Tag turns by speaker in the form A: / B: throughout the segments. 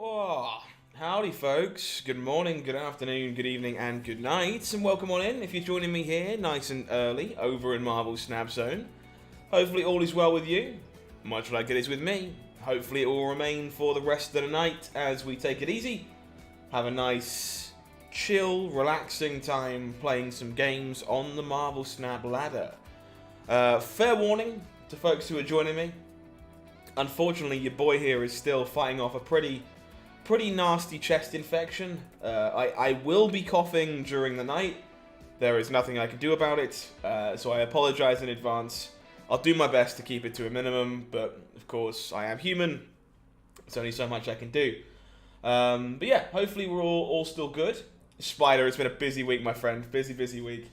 A: Oh, howdy folks, good morning, good afternoon, good evening and good night, and welcome on in if you're joining me here nice and early over in Marvel Snap Zone. Hopefully all is well with you, much like it is with me. Hopefully it will remain for the rest of the night as we take it easy, have a nice, chill, relaxing time playing some games on the Marvel Snap ladder. Fair warning to folks who are joining me. Unfortunately, your boy here is still fighting off a pretty nasty chest infection. I will be coughing during the night. There is nothing I can do about it, so I apologize in advance. I'll do my best to keep it to a minimum, but of course, I am human. There's only so much I can do. But yeah, hopefully we're all still good. Spider, it's been a busy week, my friend. Busy week.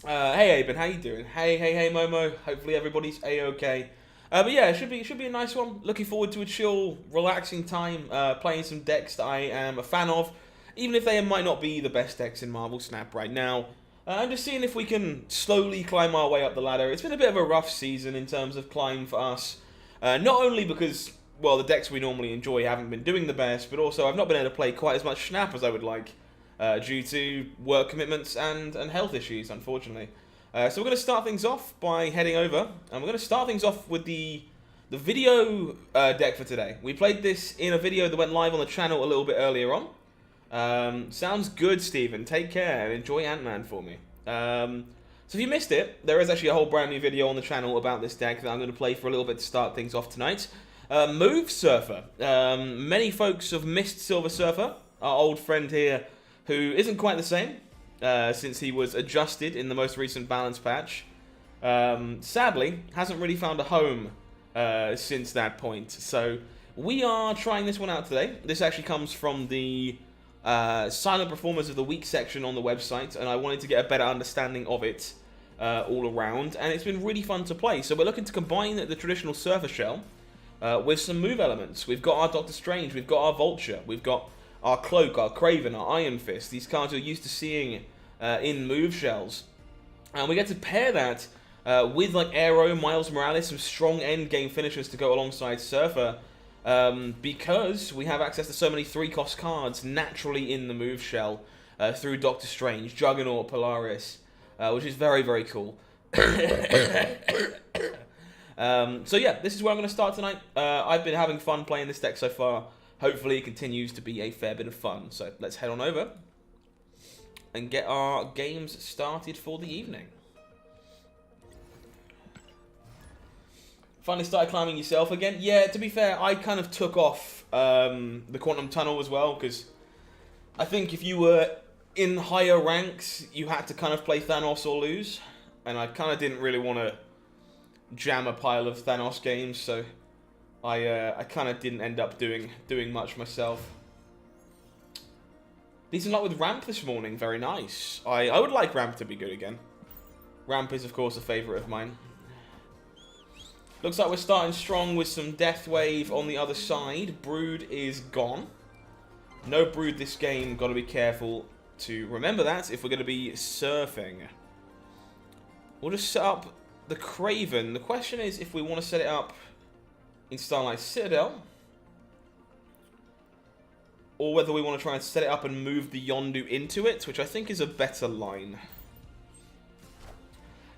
A: Hey, Aben, how you doing? Hey, Momo. Hopefully everybody's A-okay. But yeah, it should be a nice one. Looking forward to a chill, relaxing time, playing some decks that I am a fan of, even if they might not be the best decks in Marvel Snap right now. I'm just seeing if we can slowly climb our way up the ladder. It's been a bit of a rough season in terms of climb for us. Not only because, well, the decks we normally enjoy haven't been doing the best, but also I've not been able to play quite as much Snap as I would like, due to work commitments and health issues, unfortunately. So we're going to start things off by heading over, and we're going to start things off with the video deck for today. We played this in a video that went live on the channel a little bit earlier on. Sounds good, Steven. Take care and enjoy Ant-Man for me. So if you missed it, there is actually a whole brand new video on the channel about this deck that I'm going to play for a little bit to start things off tonight. Move Surfer. Many folks have missed Silver Surfer, our old friend here, who isn't quite the same. Since he was adjusted in the most recent balance patch. Sadly, hasn't really found a home since that point. So we are trying this one out today. This actually comes from the Silent Performers of the Week section on the website, and I wanted to get a better understanding of it all around, and it's been really fun to play. So we're looking to combine the traditional Surfer Shell with some move elements. We've got our Doctor Strange, we've got our Vulture, we've got our Cloak, our Kraven, our Iron Fist, these cards we're used to seeing in move shells. And we get to pair that with like Arrow, Miles Morales, some strong end game finishers to go alongside Surfer, because we have access to so many 3-cost cards naturally in the move shell through Doctor Strange, Juggernaut, Polaris, which is very cool. So yeah, this is where I'm going to start tonight. I've been having fun playing this deck so far. Hopefully it continues to be a fair bit of fun. So let's head on over and get our games started for the evening. Finally started climbing yourself again? Yeah, to be fair, I kind of took off the Quantum Tunnel as well, because I think if you were in higher ranks, you had to kind of play Thanos or lose. And I kind of didn't really want to jam a pile of Thanos games, so I kind of didn't end up doing much myself. Decent luck with Ramp this morning, very nice. I would like Ramp to be good again. Ramp is, of course, a favourite of mine. Looks like we're starting strong with some Death Wave on the other side. Brood is gone. No Brood this game, got to be careful to remember that if we're going to be surfing. We'll just set up the Kraven. The question is if we want to set it up in Starlight Citadel, or whether we want to try and set it up and move the Yondu into it, which I think is a better line.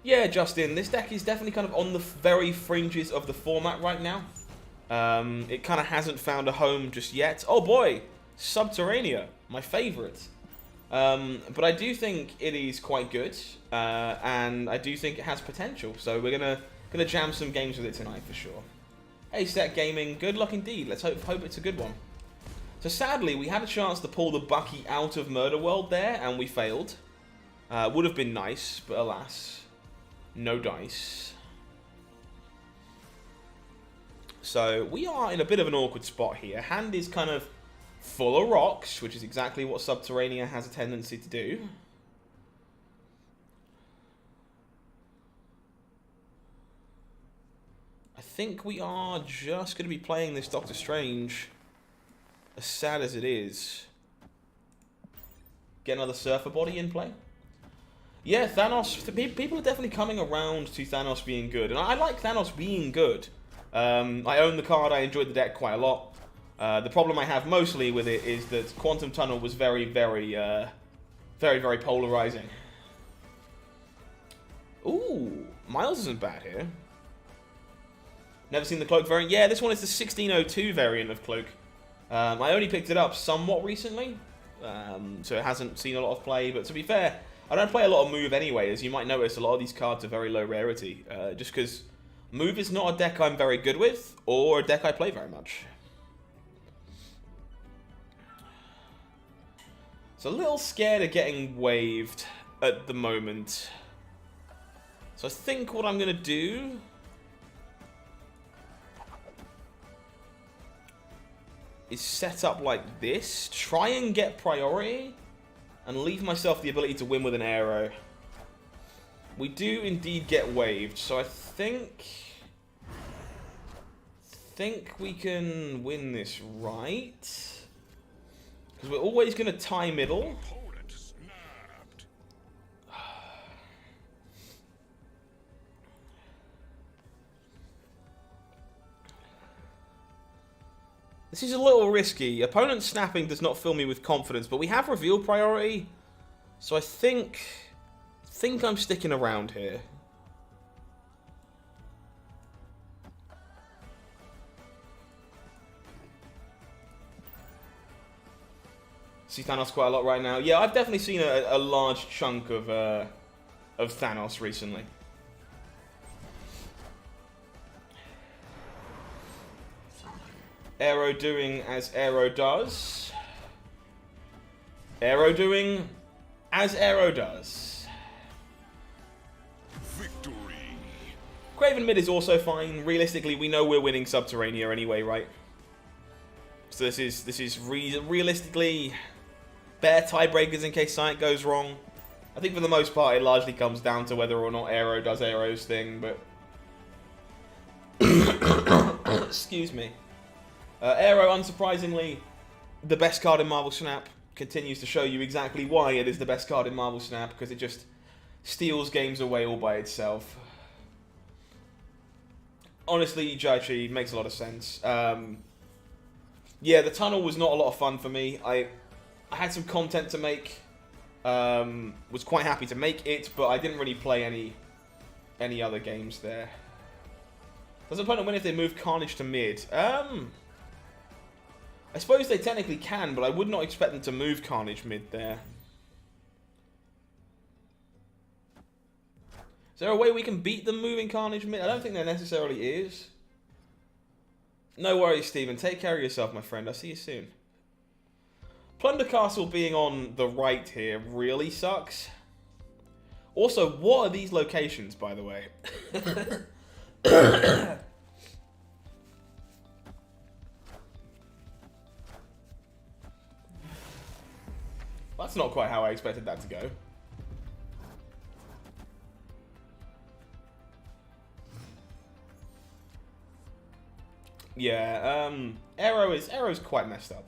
A: Yeah, Justin, this deck is definitely kind of on the very fringes of the format right now. It kind of hasn't found a home just yet. Oh boy, Subterranea, my favourite. But I do think it is quite good, and I do think it has potential. So we're gonna jam some games with it tonight for sure. Hey, Set Gaming, good luck indeed. Let's hope it's a good one. So sadly, we had a chance to pull the Bucky out of Murder World there, and we failed. Would have been nice, but alas, no dice. So we are in a bit of an awkward spot here. Hand is kind of full of rocks, which is exactly what Subterranea has a tendency to do. I think we are just going to be playing this Doctor Strange, as sad as it is. Get another Surfer body in play. Yeah, Thanos, people are definitely coming around to Thanos being good, and I like Thanos being good. I own the card, I enjoyed the deck quite a lot. The problem I have mostly with it is that Quantum Tunnel was very, very polarizing. Ooh, Miles isn't bad here. Never seen the Cloak variant. Yeah, this one is the 1602 variant of Cloak. I only picked it up somewhat recently, so it hasn't seen a lot of play. But to be fair, I don't play a lot of Move anyway. As you might notice, a lot of these cards are very low rarity, just because Move is not a deck I'm very good with, or a deck I play very much. So a little scared of getting waved at the moment. So I think what I'm going to do is set up like this, try and get priority, and leave myself the ability to win with an arrow. We do indeed get waved, so I think we can win this right. Because we're always going to tie middle. This is a little risky. Opponent snapping does not fill me with confidence, but we have reveal priority. So I think I'm sticking around here. See Thanos quite a lot right now. Yeah, I've definitely seen a large chunk of Thanos recently. Arrow doing as Arrow does. Arrow doing as Arrow does. Victory. Craven mid is also fine. Realistically, we know we're winning Subterranea anyway, right? So this is realistically bare tiebreakers in case something goes wrong. I think for the most part it largely comes down to whether or not Arrow does Arrow's thing, but excuse me. Arrow, unsurprisingly, the best card in Marvel Snap, continues to show you exactly why it is the best card in Marvel Snap, because it just steals games away all by itself. Honestly, Jaichi makes a lot of sense. Yeah, the tunnel was not a lot of fun for me. I had some content to make. Was quite happy to make it, but I didn't really play any other games there. Does opponent win if they move Carnage to mid? I suppose they technically can, but I would not expect them to move Carnage mid there. Is there a way we can beat them moving Carnage mid? I don't think there necessarily is. No worries, Steven. Take care of yourself, my friend. I'll see you soon. Plunder Castle being on the right here really sucks. Also, what are these locations, by the way? That's not quite how I expected that to go. Yeah, Arrow's quite messed up.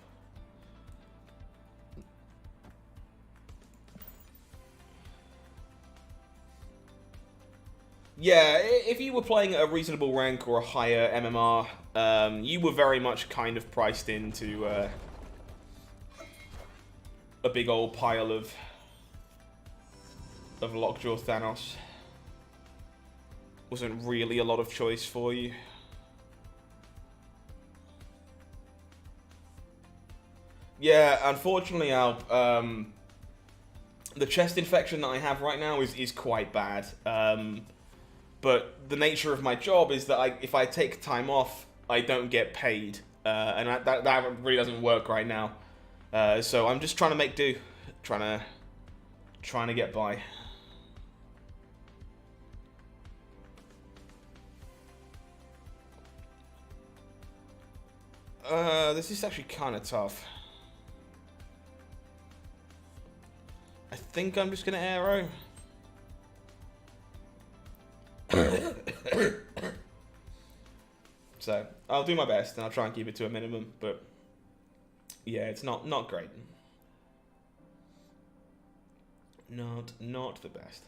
A: Yeah, if you were playing at a reasonable rank or a higher MMR, you were very much kind of priced into a big old pile of Lockjaw Thanos. Wasn't really a lot of choice for you. Yeah, unfortunately, Alp, the chest infection that I have right now is quite bad. But the nature of my job is that if I take time off, I don't get paid. And that really doesn't work right now. So I'm just trying to make do. Trying to get by. This is actually kind of tough. I think I'm just going to arrow. So, I'll do my best and I'll try and keep it to a minimum, but yeah, it's not great. Not the best.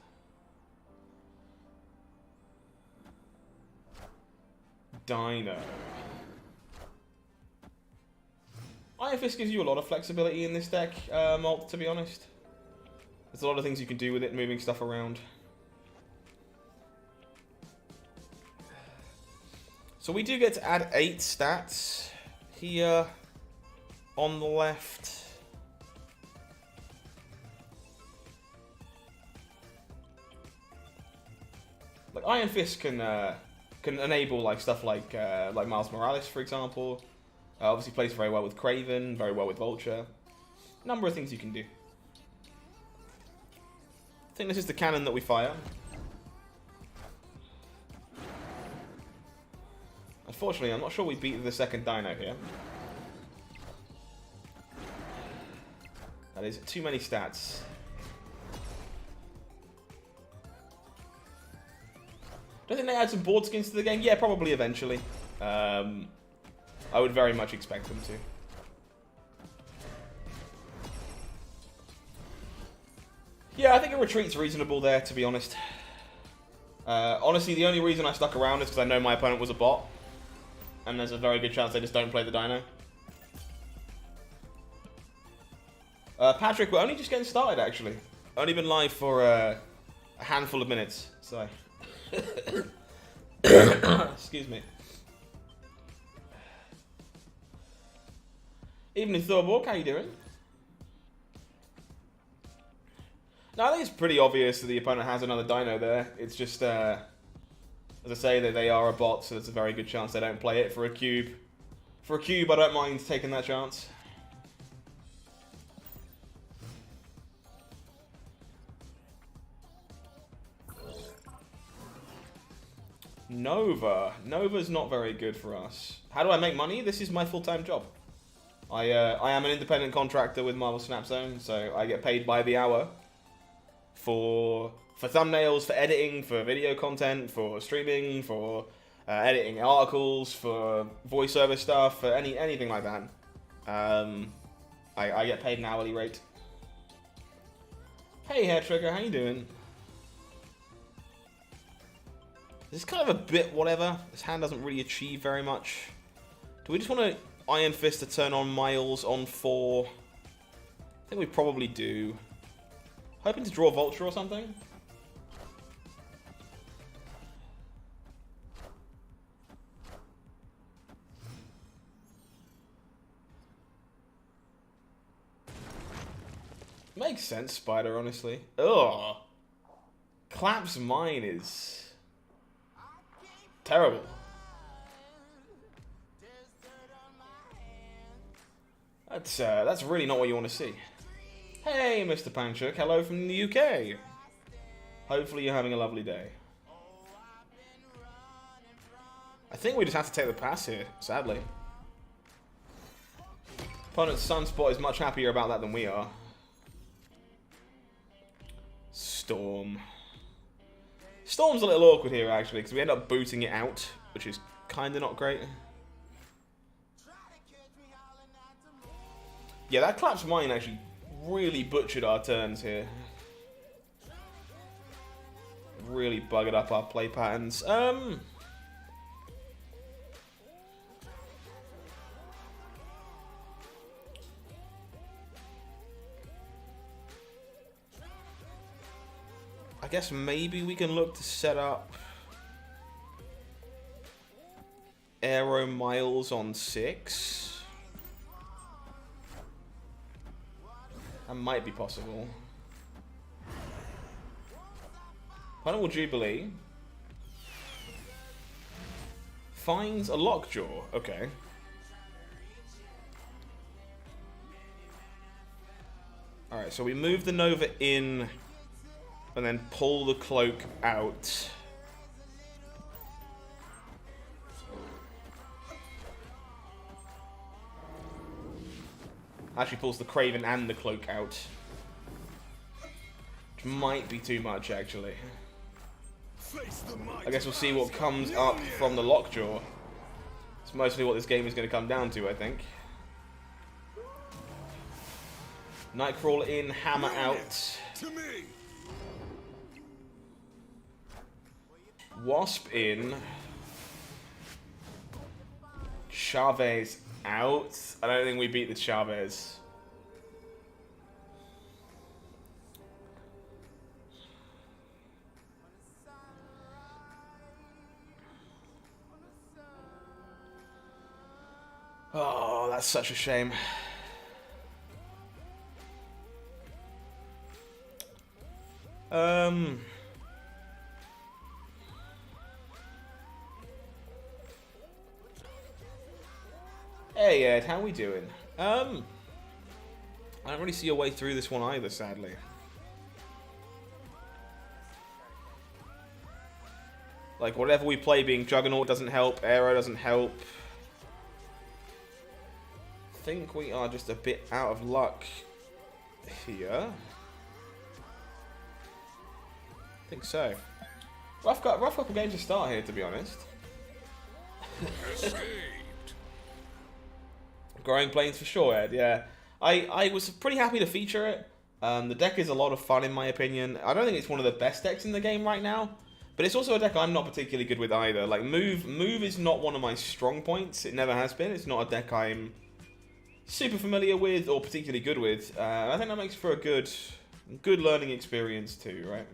A: Dino. Iron Fist gives you a lot of flexibility in this deck, Malt, to be honest. There's a lot of things you can do with it, moving stuff around. So we do get to add 8 stats here on the left. Like Iron Fist can enable like stuff like Miles Morales, for example. Obviously plays very well with Kraven, very well with Vulture. Number of things you can do. I think this is the cannon that we fire. Unfortunately, I'm not sure we beat the second dino here. That is too many stats. Do you think they add some board skins to the game? Yeah, probably eventually. I would very much expect them to. Yeah, I think a retreat's reasonable there, to be honest. Honestly, the only reason I stuck around is because I know my opponent was a bot. And there's a very good chance they just don't play the dino. Patrick, we're only just getting started, actually. Only been live for a handful of minutes, so... Excuse me. Evening, Thorborg, how you doing? No, I think it's pretty obvious that the opponent has another dino there. It's just, as I say, that they are a bot, so there's a very good chance they don't play it for a cube. For a cube, I don't mind taking that chance. Nova. Nova's not very good for us. How do I make money? This is my full-time job. I am an independent contractor with Marvel Snap Zone, so I get paid by the hour for thumbnails, for editing, for video content, for streaming, for editing articles, for voiceover stuff, for anything like that. I get paid an hourly rate. Hey, Hair Trigger, how you doing? This is kind of a bit whatever. This hand doesn't really achieve very much. Do we just want to Iron Fist to turn on Miles on 4? I think we probably do. Hoping to draw Vulture or something? Makes sense, Spider, honestly. Ugh. Clap's mine is terrible. That's really not what you want to see. Hey, Mr. Panchuk, hello from the UK. Hopefully you're having a lovely day. I think we just have to take the pass here, sadly. Opponent's Sunspot is much happier about that than we are. Storm. Storm's a little awkward here, actually, because we end up booting it out, which is kind of not great. Yeah, that Clap's Mine actually really butchered our turns here. Really buggered up our play patterns. I guess maybe we can look to set up Aero Miles on 6. That might be possible. Final Jubilee finds a Lockjaw. Okay. Alright, so we move the Nova in and then pull the cloak out. Actually pulls the Kraven and the cloak out. Which might be too much, actually. I guess we'll see what comes up from the Lockjaw. It's mostly what this game is going to come down to, I think. Nightcrawler in, Hammer out. Wasp in. Chavez out. I don't think we beat the Chavez. Oh, that's such a shame. Hey Ed, how we doing? I don't really see a way through this one either, sadly. Like, whatever we play being Juggernaut doesn't help, Aero doesn't help. I think we are just a bit out of luck here. I think so. Rough couple games to start here, to be honest. Growing Plains for sure, Ed, yeah. I was pretty happy to feature it. The deck is a lot of fun, in my opinion. I don't think it's one of the best decks in the game right now. But it's also a deck I'm not particularly good with either. Like, Move is not one of my strong points. It never has been. It's not a deck I'm super familiar with or particularly good with. I think that makes for a good learning experience too, right?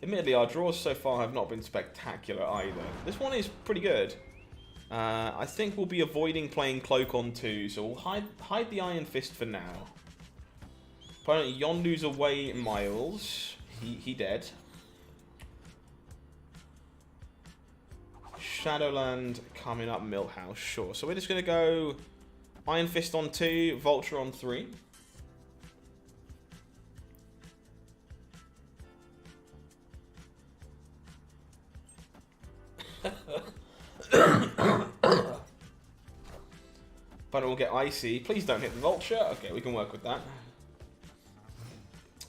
A: Admittedly, our draws so far have not been spectacular either. This one is pretty good. I think we'll be avoiding playing Cloak on 2, so we'll hide the Iron Fist for now. Opponent Yondu's away miles. He dead. Shadowland coming up Millhouse, sure. So we're just going to go Iron Fist on 2, Vulture on 3. Opponent will get Icy. Please don't hit the Vulture. Okay, we can work with that.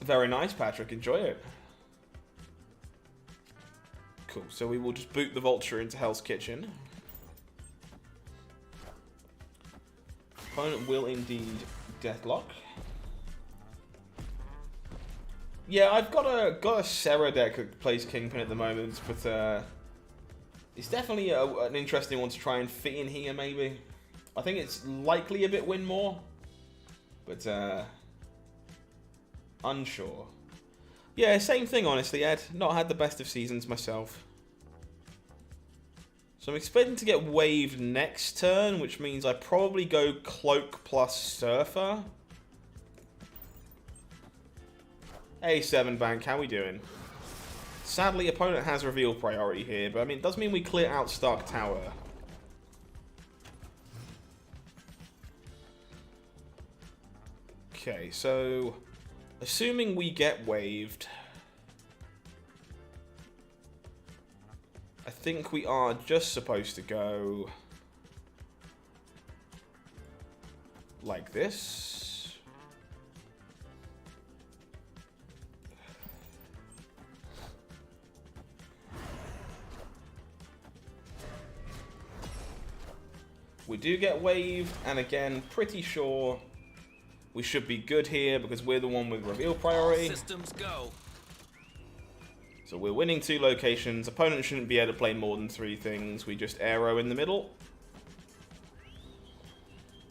A: Very nice, Patrick. Enjoy it. Cool. So we will just boot the Vulture into Hell's Kitchen. Opponent will indeed Deathlock. Yeah, I've got a Serra deck that plays Kingpin at the moment, but it's definitely an interesting one to try and fit in here, maybe. I think it's likely a bit win more, but unsure. Yeah, same thing, honestly, Ed. Not had the best of seasons myself. So I'm expecting to get waved next turn, which means I probably go Cloak plus Surfer. Hey, 7Bank, how we doing? Sadly, opponent has reveal priority here, but I mean, it does mean we clear out Stark Tower. Okay, so assuming we get waved, I think we are just supposed to go like this. We do get waved, and again, pretty sure we should be good here because we're the one with reveal priority.
B: Systems go.
A: So we're winning 2 locations. Opponent shouldn't be able to play more than 3 things. We just Aero in the middle.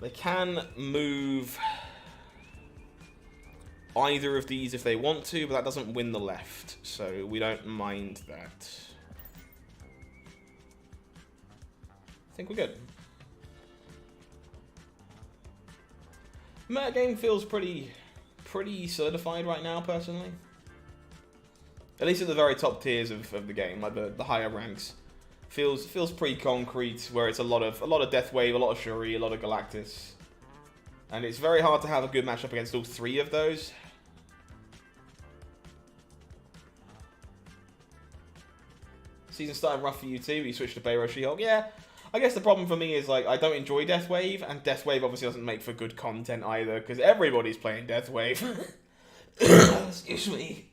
A: They can move either of these if they want to, but that doesn't win the left. So we don't mind that. I think we're good. Meta game feels pretty solidified right now, personally. At least at the very top tiers of the game, like the higher ranks, feels pretty concrete. Where it's a lot of Death Wave, a lot of Shuri, a lot of Galactus, and it's very hard to have a good matchup against all 3 of those. Season started rough for you too. You switched to Bayro She-Hulk, yeah. I guess the problem for me is, like, I don't enjoy Death Wave, and Death Wave obviously doesn't make for good content either, because everybody's playing Death Wave. Excuse me.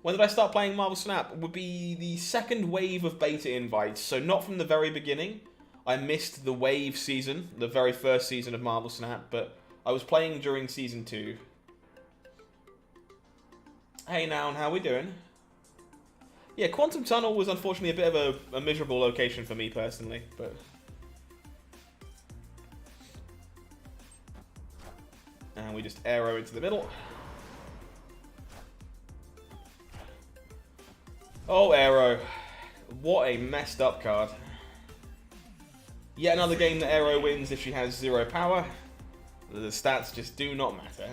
A: When did I start playing Marvel Snap? It would be the second wave of beta invites, so not from the very beginning. I missed the wave season, the very first season of Marvel Snap, but I was playing during season 2. Hey Noun, how we doing? Yeah, Quantum Tunnel was unfortunately a bit of a miserable location for me personally, but... And we just arrow into the middle. Oh, Arrow. What a messed up card. Yet another game that Arrow wins if she has 0 power. The stats just do not matter.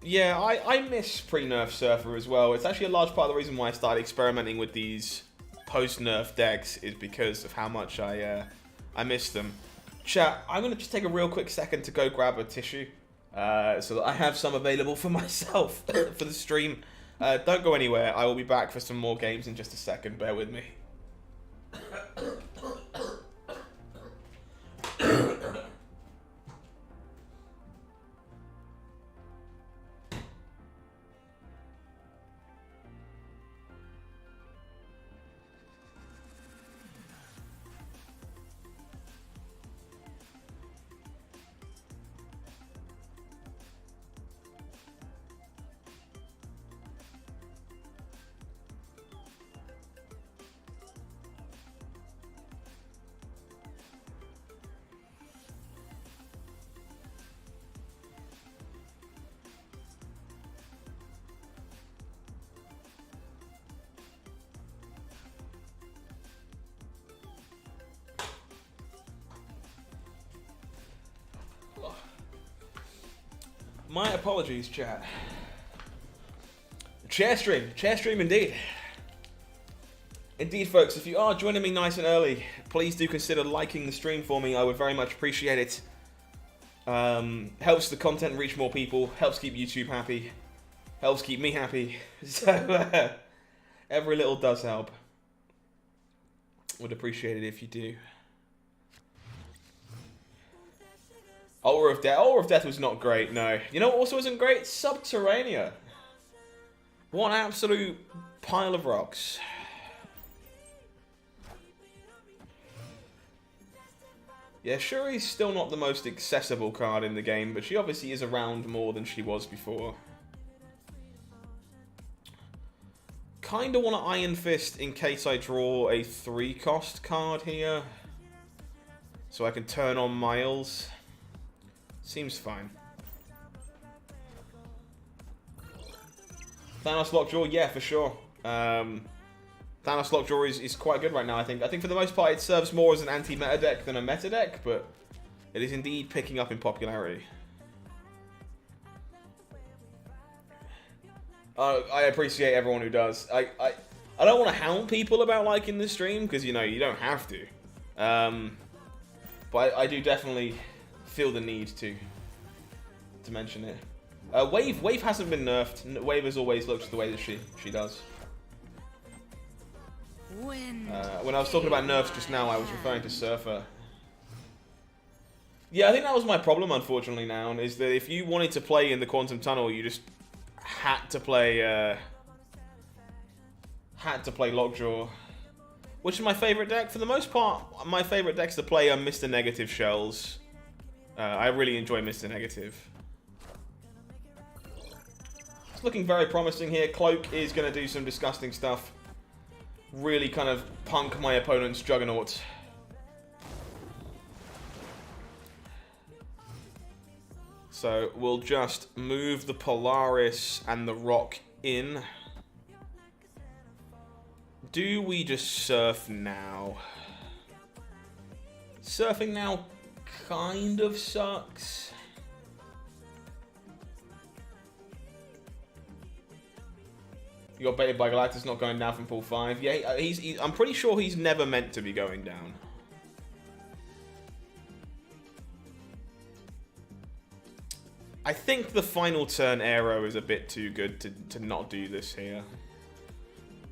A: Yeah, I miss pre-nerf Surfer as well. It's actually a large part of the reason why I started experimenting with these post-nerf decks is because of how much I miss them. Chat, I'm going to just take a real quick second to go grab a tissue so that I have some available for myself for the stream. Don't go anywhere. I will be back for some more games in just a second. Bear with me. My apologies, chat. Chair stream indeed. Indeed, folks, if you are joining me nice and early, please do consider liking the stream for me. I would very much appreciate it. Helps the content reach more people, helps keep YouTube happy, helps keep me happy. So, every little does help. Would appreciate it if you do. Aura of Death. Aura of Death was not great, no. You know what also wasn't great? Subterranea. What an absolute pile of rocks. Yeah, Shuri's still not the most accessible card in the game, but she obviously is around more than she was before. Kinda want to Iron Fist in case I draw a 3-cost card here. So I can turn on Miles. Seems fine. Thanos Lockjaw, yeah, for sure. Thanos Lockjaw is quite good right now, I think. I think for the most part it serves more as an anti-meta deck than a meta deck, but it is indeed picking up in popularity. I appreciate everyone who does. I don't want to hound people about liking this stream, because, you know, you don't have to. But I do definitely feel the need to mention it. Wave hasn't been nerfed. Wave has always looked the way that she does. When I was talking about nerfs just now, I was referring to Surfer. Yeah, I think that was my problem, unfortunately, now, is that if you wanted to play in the Quantum Tunnel, you just had to play Lockjaw. Which is my favourite deck. For the most part, my favourite decks to play are Mr. Negative Shells. I really enjoy Mr. Negative. It's looking very promising here. Cloak is going to do some disgusting stuff. Really kind of punk my opponent's Juggernaut. So we'll just move the Polaris and the Rock in. Do we just surf now? Surfing now kind of sucks. You got baited by Galactus not going down from pool 5. Yeah, I'm pretty sure he's never meant to be going down. I think the final turn Aero is a bit too good to not do this here.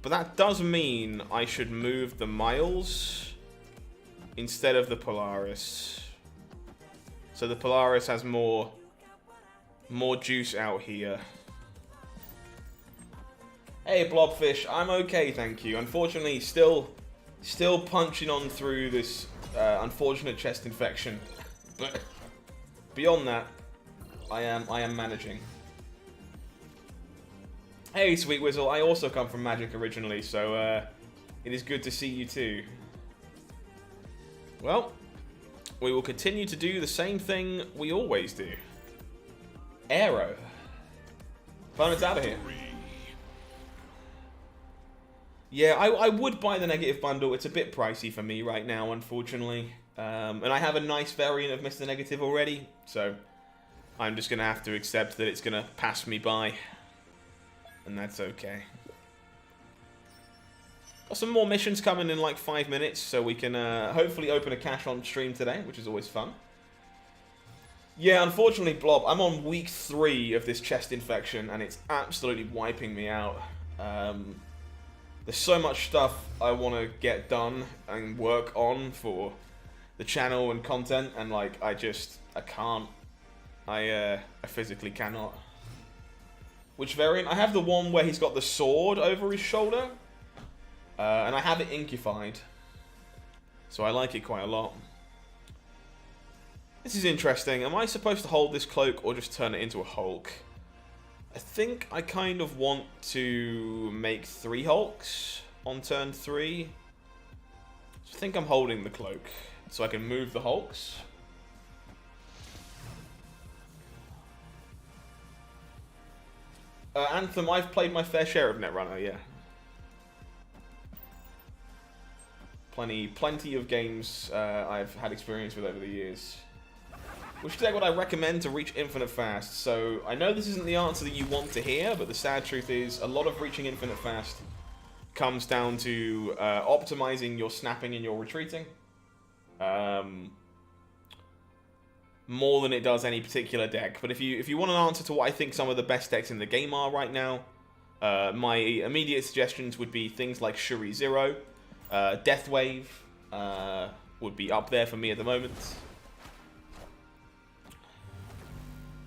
A: But that does mean I should move the Miles instead of the Polaris. So the Polaris has more juice out here. Hey Blobfish, I'm okay, thank you. Unfortunately, still punching on through this unfortunate chest infection. But beyond that, I am managing. Hey, Sweet Whizzle, I also come from Magic originally, so it is good to see you too. Well, we will continue to do the same thing we always do. Aero. Opponent's out of here. Yeah, I would buy the negative bundle. It's a bit pricey for me right now, unfortunately. And I have a nice variant of Mr. Negative already, so I'm just going to have to accept that it's going to pass me by. And that's okay. Got some more missions coming in like 5 minutes, so we can hopefully open a cache on stream today, which is always fun. Yeah, unfortunately, Blob, I'm on week 3 of this chest infection, and it's absolutely wiping me out. There's so much stuff I want to get done and work on for the channel and content, and like, I can't. I physically cannot. Which variant? I have the one where he's got the sword over his shoulder, and I have it inkified, so I like it quite a lot. This is interesting. Am I supposed to hold this cloak or just turn it into a Hulk? I think I kind of want to make 3 Hulks on turn 3. So I think I'm holding the cloak so I can move the Hulks. Anthem, I've played my fair share of Netrunner, yeah. Plenty of games I've had experience with over the years. Which deck would I recommend to reach Infinite fast? So, I know this isn't the answer that you want to hear, but the sad truth is, a lot of reaching Infinite fast comes down to optimizing your snapping and your retreating. More than it does any particular deck. But if you want an answer to what I think some of the best decks in the game are right now, my immediate suggestions would be things like Shuri Zero, Deathwave would be up there for me at the moment.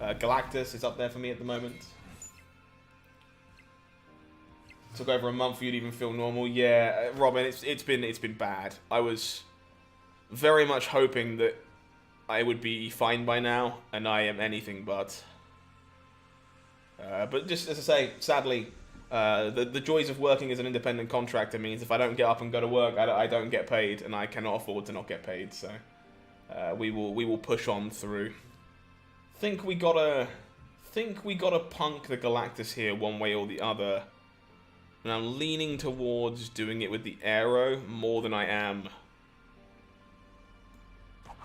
A: Galactus is up there for me at the moment. Took over a month for you to even feel normal. Yeah, Robin, it's been bad. I was very much hoping that I would be fine by now, and I am anything but. But just as I say, sadly, the joys of working as an independent contractor means if I don't get up and go to work, I don't get paid, and I cannot afford to not get paid. So we will push on through. Think we gotta punk the Galactus here one way or the other. And I'm leaning towards doing it with the Aero more than I am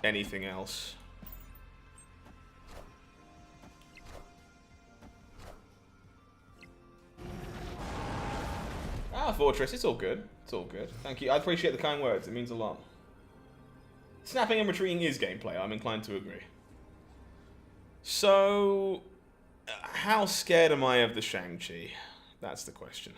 A: anything else. Ah, Fortress, it's all good. It's all good. Thank you. I appreciate the kind words. It means a lot. Snapping and retreating is gameplay. I'm inclined to agree. So, how scared am I of the Shang-Chi? That's the question.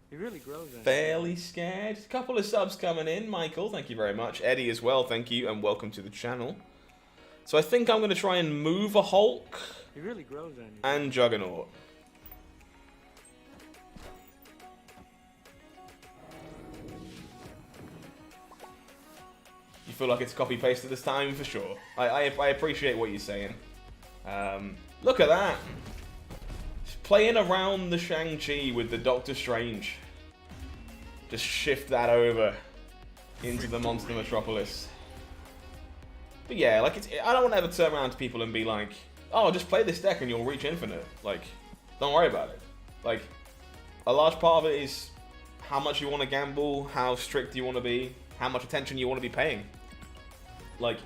B: He really grows in
A: Fairly scared. A couple of subs coming in. Michael, thank you very much. Eddie as well, thank you, and welcome to the channel. So I think I'm going to try and move a Hulk.
B: He really grows in
A: and Juggernaut. You feel like it's copy-pasted this time? For sure. I appreciate what you're saying. Look at that. Just playing around the Shang-Chi with the Doctor Strange. Just shift that over into the Monster Metropolis. But yeah, like I don't want to ever turn around to people and be like, oh, just play this deck and you'll reach infinite. Like, don't worry about it. Like, a large part of it is how much you want to gamble, how strict you want to be, how much attention you want to be paying. Like,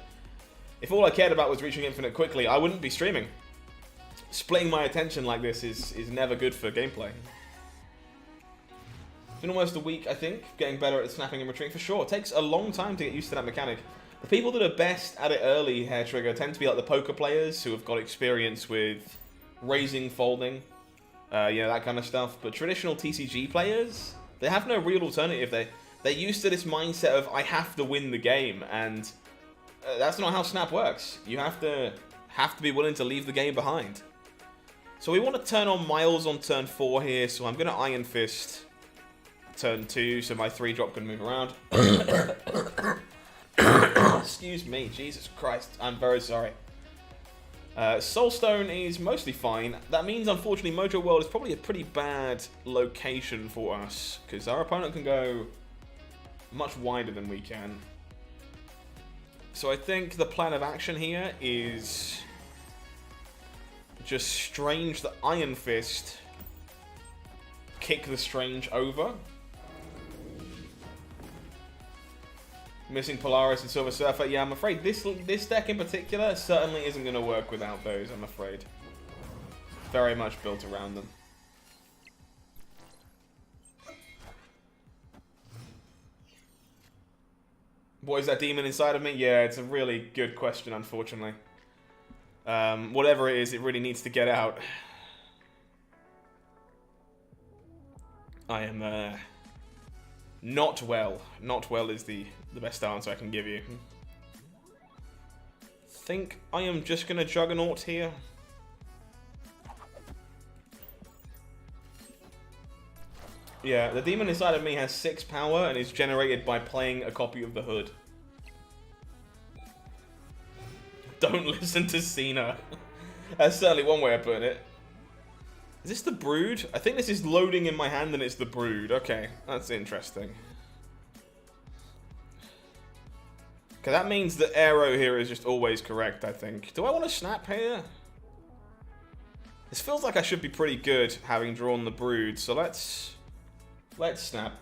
A: if all I cared about was reaching infinite quickly, I wouldn't be streaming. Splitting my attention like this is never good for gameplay. It's been almost a week, I think, getting better at snapping and retreating for sure. It takes a long time to get used to that mechanic. The people that are best at it early, Hair Trigger, tend to be like the poker players who have got experience with raising, folding, that kind of stuff. But traditional TCG players, they have no real alternative. They're used to this mindset of, I have to win the game, and that's not how Snap works. You have to be willing to leave the game behind. So we want to turn on Miles on turn 4 here, so I'm going to Iron Fist turn 2, so my 3-drop can move around. Excuse me, Jesus Christ, I'm very sorry. Soulstone is mostly fine. That means, unfortunately, Mojo World is probably a pretty bad location for us, because our opponent can go much wider than we can. So I think the plan of action here is just Strange the Iron Fist, kick the Strange over. Missing Polaris and Silver Surfer. Yeah, I'm afraid this deck in particular certainly isn't going to work without those, I'm afraid. Very much built around them. What is that demon inside of me? Yeah, it's a really good question, unfortunately. Whatever it is, it really needs to get out. I am not well. Not well is the best answer I can give you. Think I am just going to Juggernaut here. Yeah, the demon inside of me has 6 power and is generated by playing a copy of the Hood. Don't listen to Cena. That's certainly one way of putting it. Is this the Brood? I think this is loading in my hand and it's the Brood. Okay, that's interesting. Okay, that means the arrow here is just always correct, I think. Do I want to snap here? This feels like I should be pretty good having drawn the Brood, so let's snap.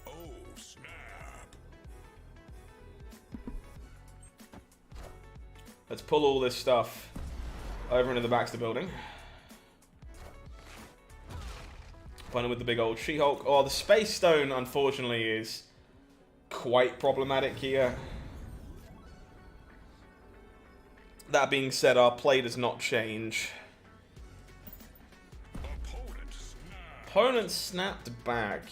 C: Oh, snap.
A: Let's pull all this stuff over into the Baxter building. Playing with the big old She-Hulk. Oh, the Space Stone, unfortunately, is quite problematic here. That being said, our play does not change. Opponent snapped back.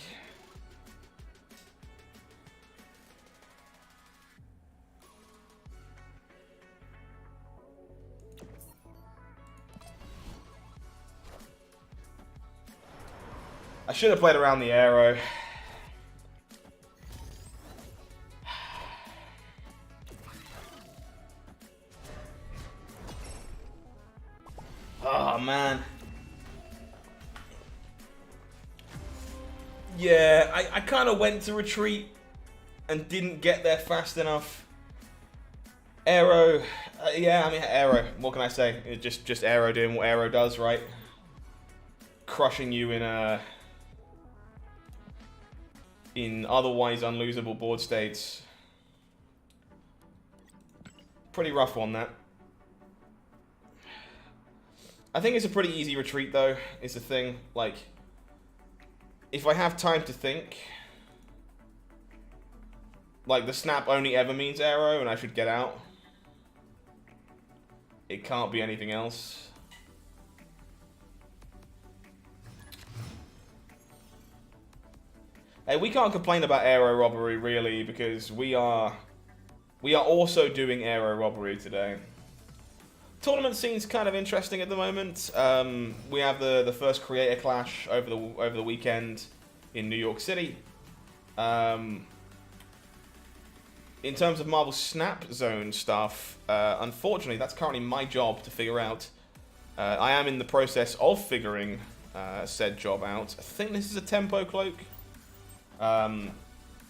A: I should have played around the arrow. Oh, man. Yeah, I kind of went to retreat and didn't get there fast enough. Arrow. Yeah, I mean, Arrow. What can I say? It's just Arrow doing what Arrow does, right? Crushing you in otherwise unlosable board states. Pretty rough one, that. I think it's a pretty easy retreat, though, is the thing. Like, if I have time to think, like, the snap only ever means arrow, and I should get out. It can't be anything else. Hey, we can't complain about aero robbery, really, because we are also doing aero robbery today. Tournament scene's kind of interesting at the moment. We have the first creator clash over the weekend in New York City. In terms of Marvel Snap Zone stuff, unfortunately, that's currently my job to figure out. I am in the process of figuring said job out. I think this is a tempo cloak.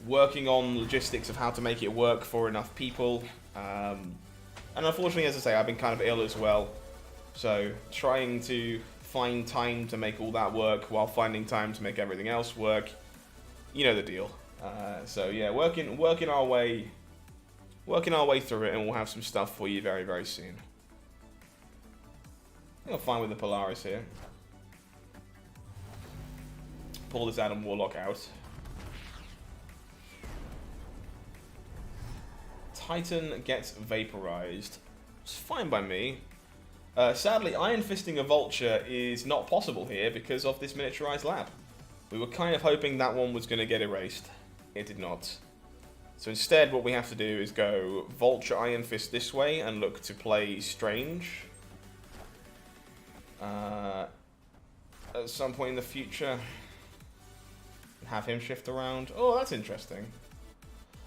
A: Working on logistics of how to make it work for enough people. And unfortunately, as I say, I've been kind of ill as well. So trying to find time to make all that work while finding time to make everything else work. You know the deal. So yeah, working our way through it, and we'll have some stuff for you very, very soon. I think I'm fine with the Polaris here. Pull this Adam Warlock out. Titan gets vaporized. It's fine by me. Sadly, Iron Fisting a Vulture is not possible here because of this miniaturized lab. We were kind of hoping that one was going to get erased. It did not. So instead, what we have to do is go Vulture Iron Fist this way and look to play Strange. At some point in the future. Have him shift around. Oh, that's interesting.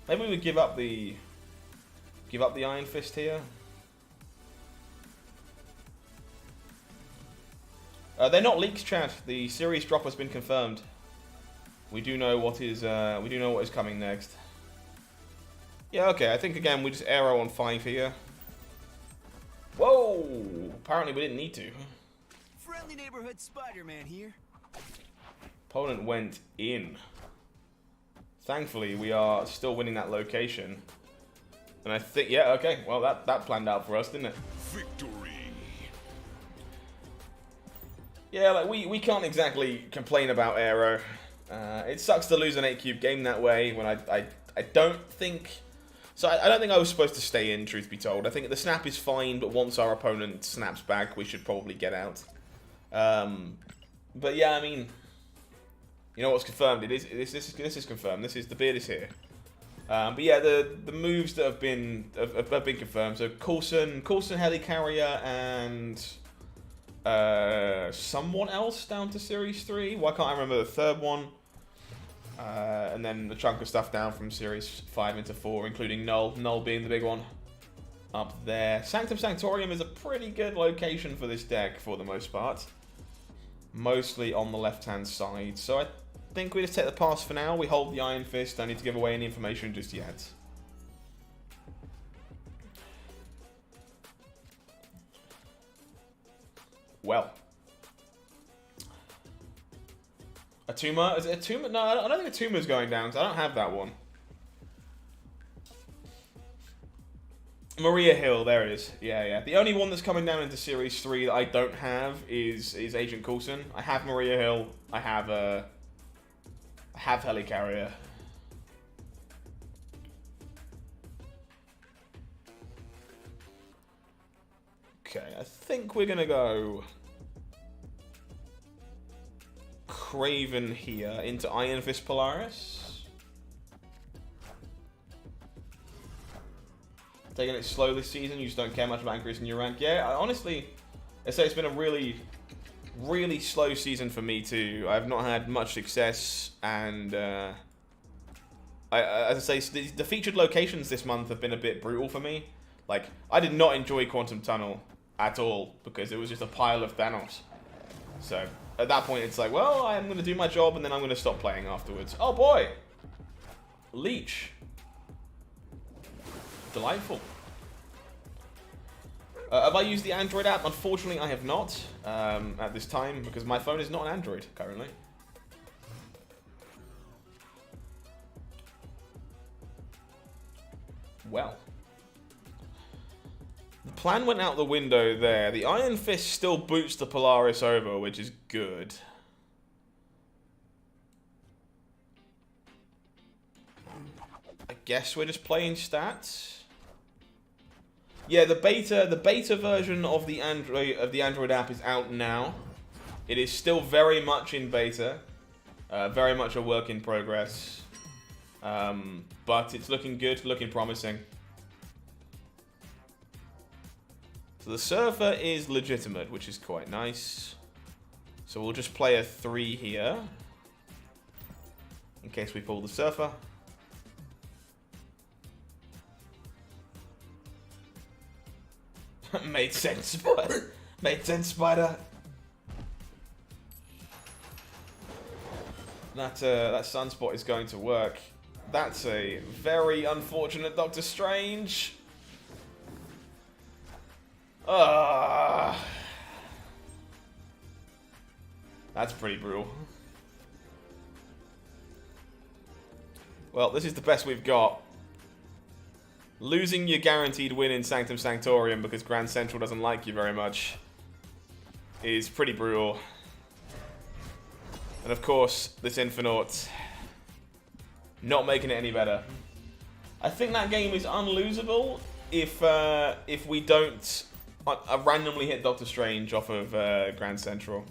A: Maybe we give up the Iron Fist here. They're not leaks, Chad. The series drop has been confirmed. We do know what is coming next. Yeah, okay. I think again we just arrow on 5 here. Whoa! Apparently we didn't need to.
D: Friendly neighborhood Spider-Man here.
A: Opponent went in. Thankfully, we are still winning that location. And I think, yeah, okay. Well, that planned out for us, didn't it?
C: Victory.
A: Yeah, like we can't exactly complain about Aero. It sucks to lose an 8-cube game that way when I don't think... So I don't think I was supposed to stay in, truth be told. I think the snap is fine, but once our opponent snaps back, we should probably get out. But yeah, I mean... You know what's confirmed? This is confirmed. The beard is here. But yeah, the moves that have been confirmed. So Coulson Helicarrier, and someone else down to Series 3. Why can't I remember the third one? And then the chunk of stuff down from Series 5 into 4, including Null being the big one up there. Sanctum Sanctorium is a pretty good location for this deck for the most part. Mostly on the left-hand side. So I think we just take the pass for now. We hold the Iron Fist. Don't need to give away any information just yet. Well. Atuma? Is it Atuma? No, I don't think Atuma's going down, because I don't have that one. Maria Hill, there it is. Yeah. The only one that's coming down into Series 3 that I don't have is Agent Coulson. I have Maria Hill. I have Helicarrier. Okay, I think we're gonna go Craven here into Iron Fist Polaris. Taking it slow this season. You just don't care much about increasing your rank. Yeah, honestly, I say it's been a really slow season for me too. I've not had much success, and as I say, the featured locations this month have been a bit brutal for me. Like, I did not enjoy Quantum Tunnel at all because it was just a pile of Thanos. So at that point, it's like, well, I'm going to do my job and then I'm going to stop playing afterwards. Oh boy, Leech, delightful. Have I used the Android app? Unfortunately, I have not at this time because my phone is not an Android currently. Well, the plan went out the window there. The Iron Fist still boots the Polaris over, which is good. I guess we're just playing stats. Yeah, the beta version of the Android app is out now. It is still very much in beta, very much a work in progress, but it's looking good, looking promising. So the server is legitimate, which is quite nice. So we'll just play a 3 here, in case we pull the surfer. Made sense, Spider. Made sense, Spider. That sunspot is going to work. That's a very unfortunate Doctor Strange. That's pretty brutal. Well, this is the best we've got. Losing your guaranteed win in Sanctum Sanctorium because Grand Central doesn't like you very much is pretty brutal. And of course, this Infinite not making it any better. I think that game is unlosable if we don't randomly hit Doctor Strange off of Grand Central.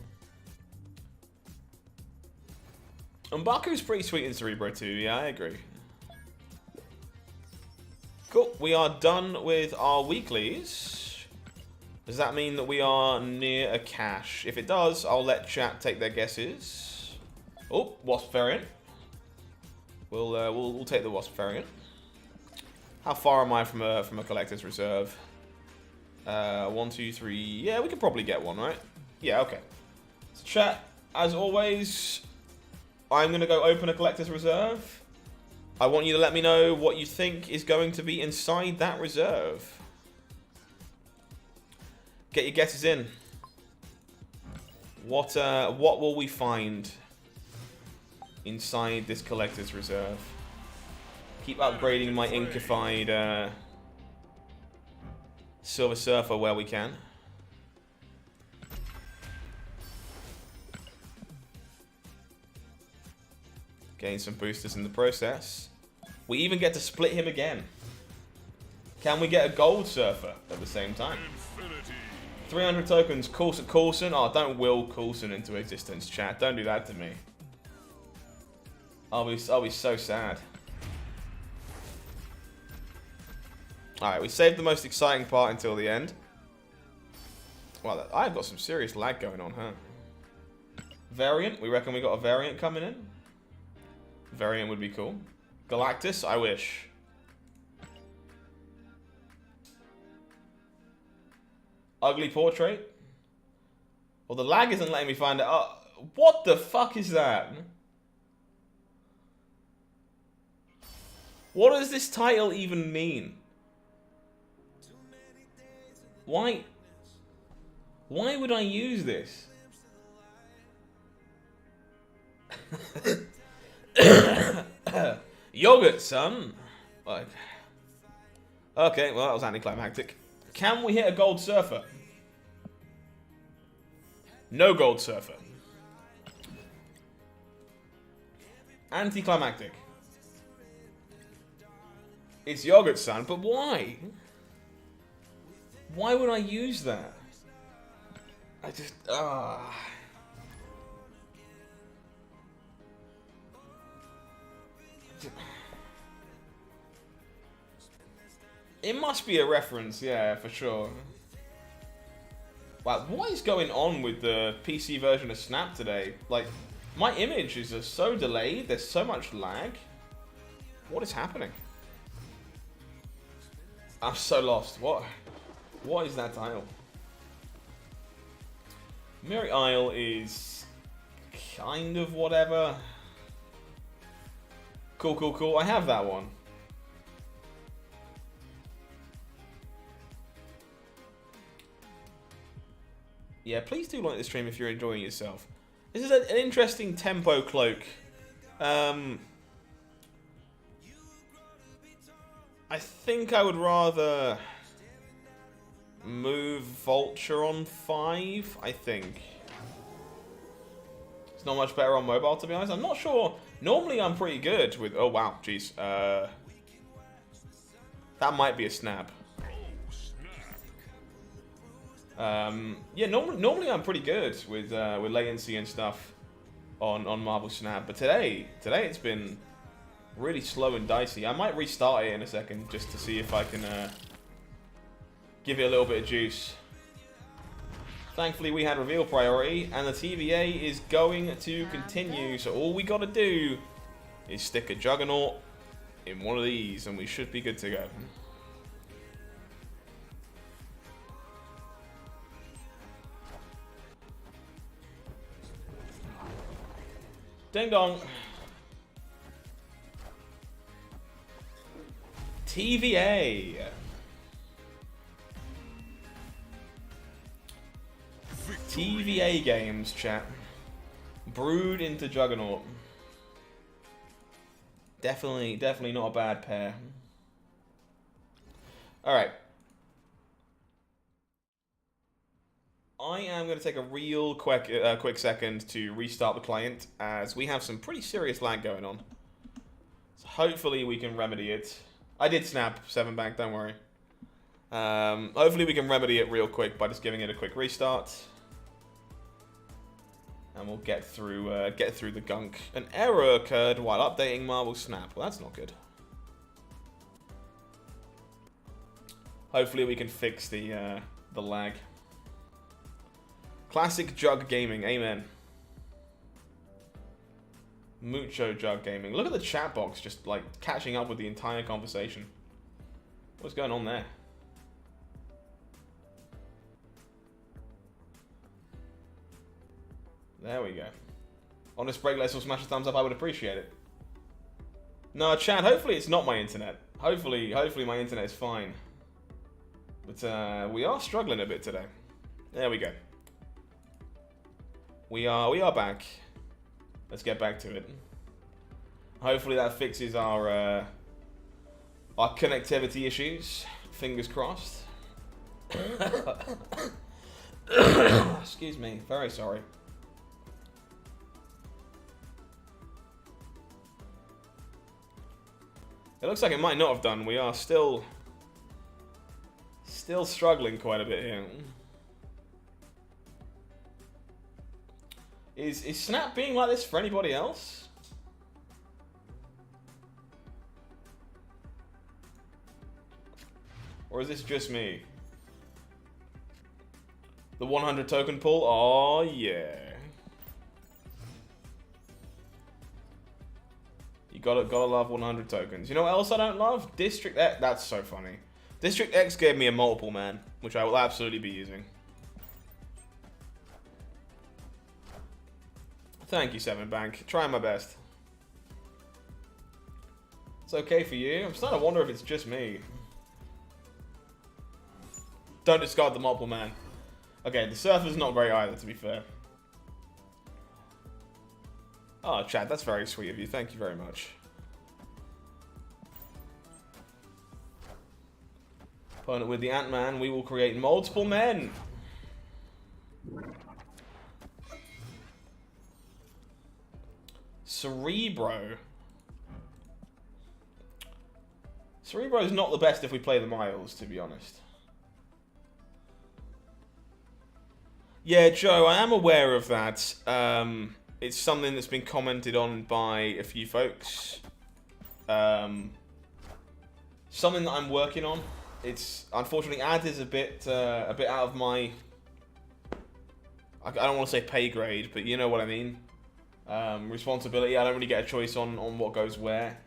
A: And Baku's pretty sweet in Cerebro too, yeah, I agree. Cool, we are done with our weeklies. Does that mean that we are near a cache? If it does, I'll let chat take their guesses. Oh, Wasp variant. We'll take the Wasp variant. How far am I from a collector's reserve? 1, 2, 3. Yeah, we could probably get one, right? Yeah, okay. So chat, as always, I'm going to go open a collector's reserve. I want you to let me know what you think is going to be inside that reserve. Get your guesses in. What will we find inside this collector's reserve? Keep upgrading my inkified Silver Surfer where we can. Gain some boosters in the process. We even get to split him again. Can we get a Gold Surfer at the same time? 300 tokens, Coulson. Oh, don't will Coulson into existence, chat. Don't do that to me. I'll be so sad. Alright, we saved the most exciting part until the end. Well, I've got some serious lag going on, huh? Variant, we reckon we got a variant coming in. Variant would be cool. Galactus, I wish. Ugly portrait. Well, the lag isn't letting me find it. What the fuck is that? What does this title even mean? Why would I use this? Yogurt, son. Like, okay, well that was anticlimactic. Can we hit a Gold Surfer? No Gold Surfer. Anticlimactic. It's Yogurt, son, but why? Why would I use that? I just It must be a reference, yeah, for sure. Wow, what is going on with the PC version of Snap today? Like, my images are so delayed, there's so much lag. What is happening? I'm so lost. What is that tile? Mary Isle is kind of whatever. Cool. I have that one. Yeah, please do like the stream if you're enjoying yourself. This is an interesting tempo cloak. I think I would rather move Vulture on 5, I think. It's not much better on mobile, to be honest. I'm not sure. Normally I'm pretty good with... Oh, wow. Jeez. That might be a snap. Yeah, normally I'm pretty good with latency and stuff on Marvel Snap. But today it's been really slow and dicey. I might restart it in a second just to see if I can give it a little bit of juice. Thankfully, we had reveal priority, and the TVA is going to continue. So all we got to do is stick a Juggernaut in one of these, and we should be good to go. Ding dong. TVA. TVA games, chat. Brewed into Juggernaut. Definitely not a bad pair. Alright. I am going to take a real quick second to restart the client, as we have some pretty serious lag going on. So hopefully we can remedy it. I did snap 7 back, don't worry. Hopefully we can remedy it real quick by just giving it a quick restart. And we'll get through the gunk. An error occurred while updating Marvel Snap. Well, that's not good. Hopefully we can fix the lag. Classic Jug Gaming, amen. Mucho Jug Gaming. Look at the chat box just like catching up with the entire conversation. What's going on there? There we go. On this break, let's all smash a thumbs up. I would appreciate it. No, Chad, hopefully it's not my internet. Hopefully my internet is fine. But we are struggling a bit today. There we go. We are back. Let's get back to it. Hopefully that fixes our connectivity issues. Fingers crossed. Excuse me. Very sorry. It looks like it might not have done. We are still struggling quite a bit here. Is Snap being like this for anybody else? Or is this just me? The 100 token pull? Oh yeah. You gotta love 100 tokens. You know what else I don't love? District X. That's so funny. District X gave me a multiple man, which I will absolutely be using. Thank you, Seven Bank. Trying my best. It's okay for you. I'm starting to wonder if it's just me. Don't discard the multiple man. Okay, the Surfer's not great either, to be fair. Oh, Chad, that's very sweet of you. Thank you very much. Opponent with the Ant-Man, we will create multiple men. Cerebro. Cerebro's not the best if we play the Miles, to be honest. Yeah, Joe, I am aware of that. It's something that's been commented on by a few folks. Something that I'm working on. It's unfortunately ad is a bit out of my. I don't want to say pay grade, but you know what I mean. Responsibility. I don't really get a choice on what goes where.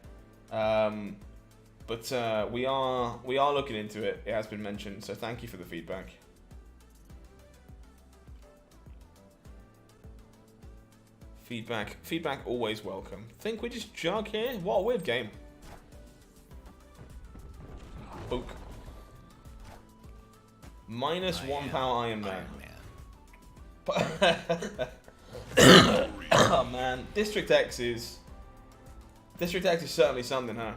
A: But we are looking into it. It has been mentioned, so thank you for the feedback. Feedback always welcome. Think we just jug here? What a weird game. Book. -1 power Iron Man. Oh man, District X is certainly something, huh?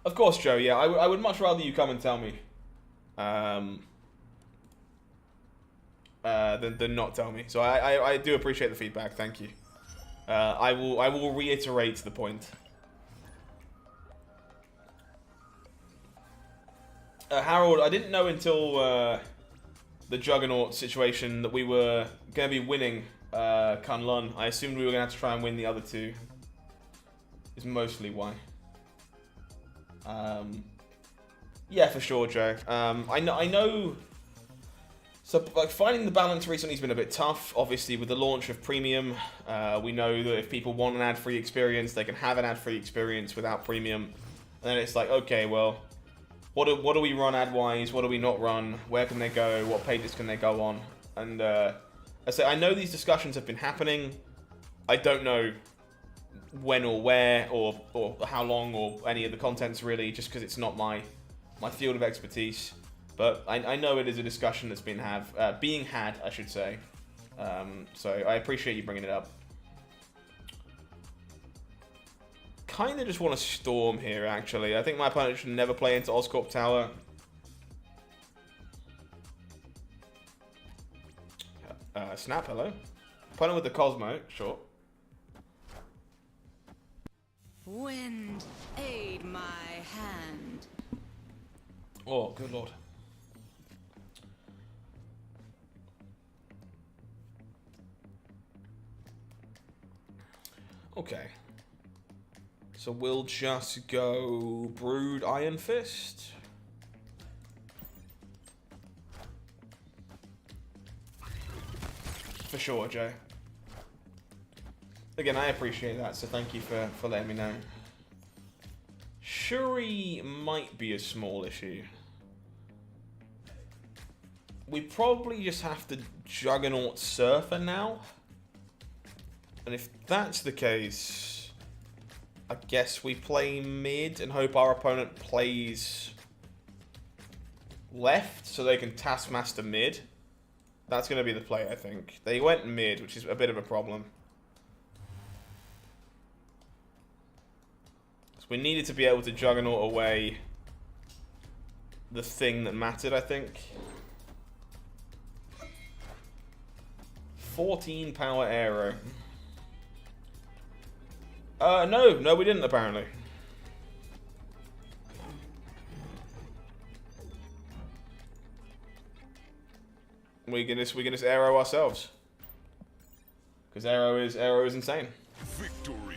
A: Of course, Joe. Yeah, I would much rather you come and tell me, than not tell me. So I do appreciate the feedback. Thank you. I will reiterate the point. Harold, I didn't know until the Juggernaut situation that we were going to be winning Kunlun. I assumed we were going to have to try and win the other two. Is mostly why. Yeah, for sure, Joe. I know. So, like, finding the balance recently has been a bit tough. Obviously, with the launch of Premium, we know that if people want an ad-free experience, they can have an ad-free experience without Premium. And then it's like, okay, well, what do we run ad-wise? What do we not run? Where can they go? What pages can they go on? And I say, I know these discussions have been happening. I don't know when or where or how long or any of the contents really, just because it's not my field of expertise. But I know it is a discussion that's been being had, I should say. So I appreciate you bringing it up. Kind of just want to storm here, actually. I think my opponent should never play into Oscorp Tower. Snap, hello. Opponent with the Cosmo, sure.
E: Wind, aid my hand.
A: Oh, good lord. Okay. So we'll just go Brood Iron Fist. For sure, Joe. Again, I appreciate that, so thank you for letting me know. Shuri might be a small issue. we probably just have to Juggernaut Surfer now. And if that's the case, I guess we play mid and hope our opponent plays left so they can Taskmaster mid. That's going to be the play, I think. They went mid, which is a bit of a problem. So we needed to be able to Juggernaut away the thing that mattered, I think. 14 power arrow. No, we didn't apparently. We can just arrow ourselves. Because arrow is insane.
C: Victory.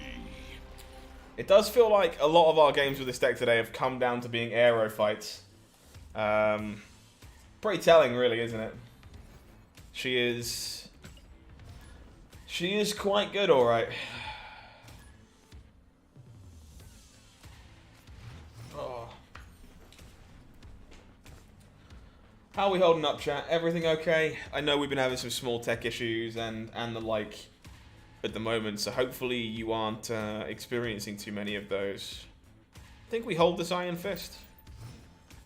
A: It does feel like a lot of our games with this deck today have come down to being arrow fights. Pretty telling, really, isn't it? She is quite good, all right. Oh. How are we holding up, chat? Everything okay? I know we've been having some small tech issues and the like at the moment, so hopefully you aren't experiencing too many of those. I think we hold this Iron Fist.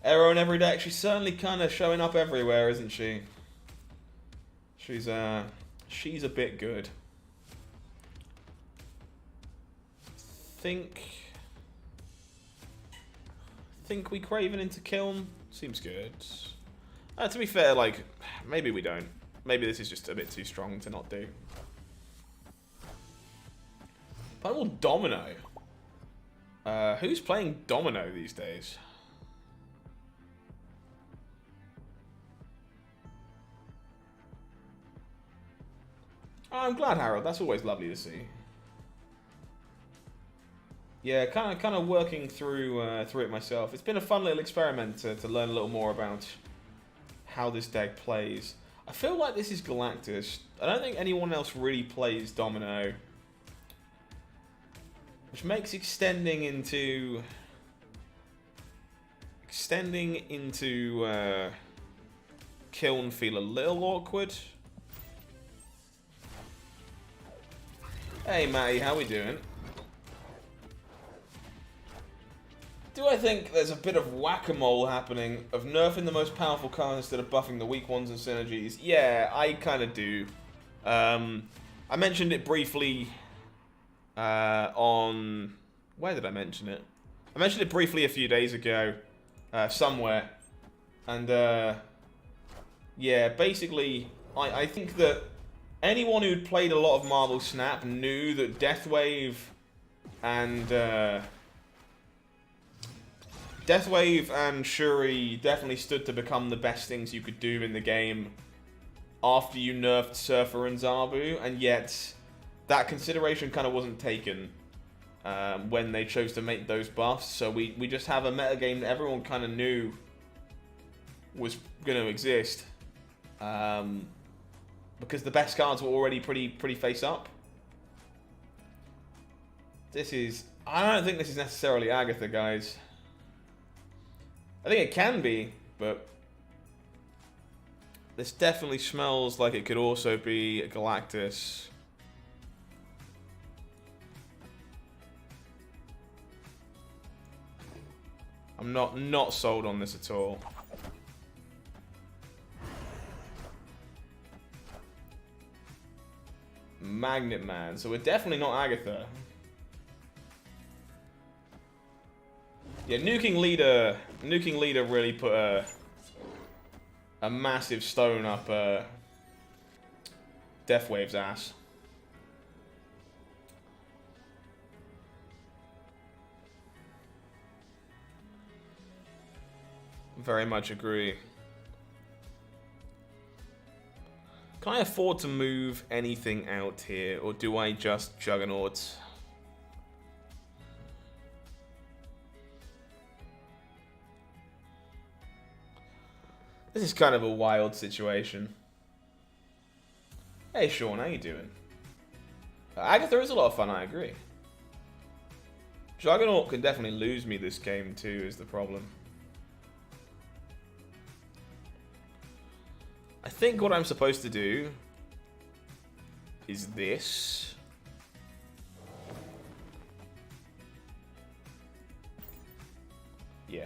A: Arrow in every deck. She's certainly kind of showing up everywhere, isn't she? She's a bit good. Think we Craven into Kiln? Seems good. To be fair, like, maybe we don't. Maybe this is just a bit too strong to not do. Final Domino. Who's playing Domino these days? Oh, I'm glad, Harold. That's always lovely to see. Yeah, kind of working through it myself. It's been a fun little experiment to learn a little more about how this deck plays. I feel like this is Galactus. I don't think anyone else really plays Domino, which makes extending into Kiln feel a little awkward. Hey Matty, how we doing? Do I think there's a bit of whack-a-mole happening of nerfing the most powerful cards instead of buffing the weak ones and synergies? Yeah, I kind of do. I mentioned it briefly on... Where did I mention it? I mentioned it briefly a few days ago, somewhere. And, yeah, basically, I think that anyone who'd played a lot of Marvel Snap knew that Deathwave and... Deathwave and Shuri definitely stood to become the best things you could do in the game after you nerfed Surfer and Zabu, and yet that consideration kind of wasn't taken when they chose to make those buffs. So we just have a metagame that everyone kind of knew was going to exist because the best cards were already pretty face up. I don't think this is necessarily Agatha, guys. I think it can be, but this definitely smells like it could also be a Galactus. I'm not sold on this at all. Magnet Man, so we're definitely not Agatha. Yeah, Nuking Leader really put a massive stone up Deathwave's ass. Very much agree. Can I afford to move anything out here, or do I just Juggernaut? This is kind of a wild situation. Hey Sean, how you doing? Agatha is a lot of fun, I agree. Juggernaut can definitely lose me this game too, is the problem. I think what I'm supposed to do is this. Yeah.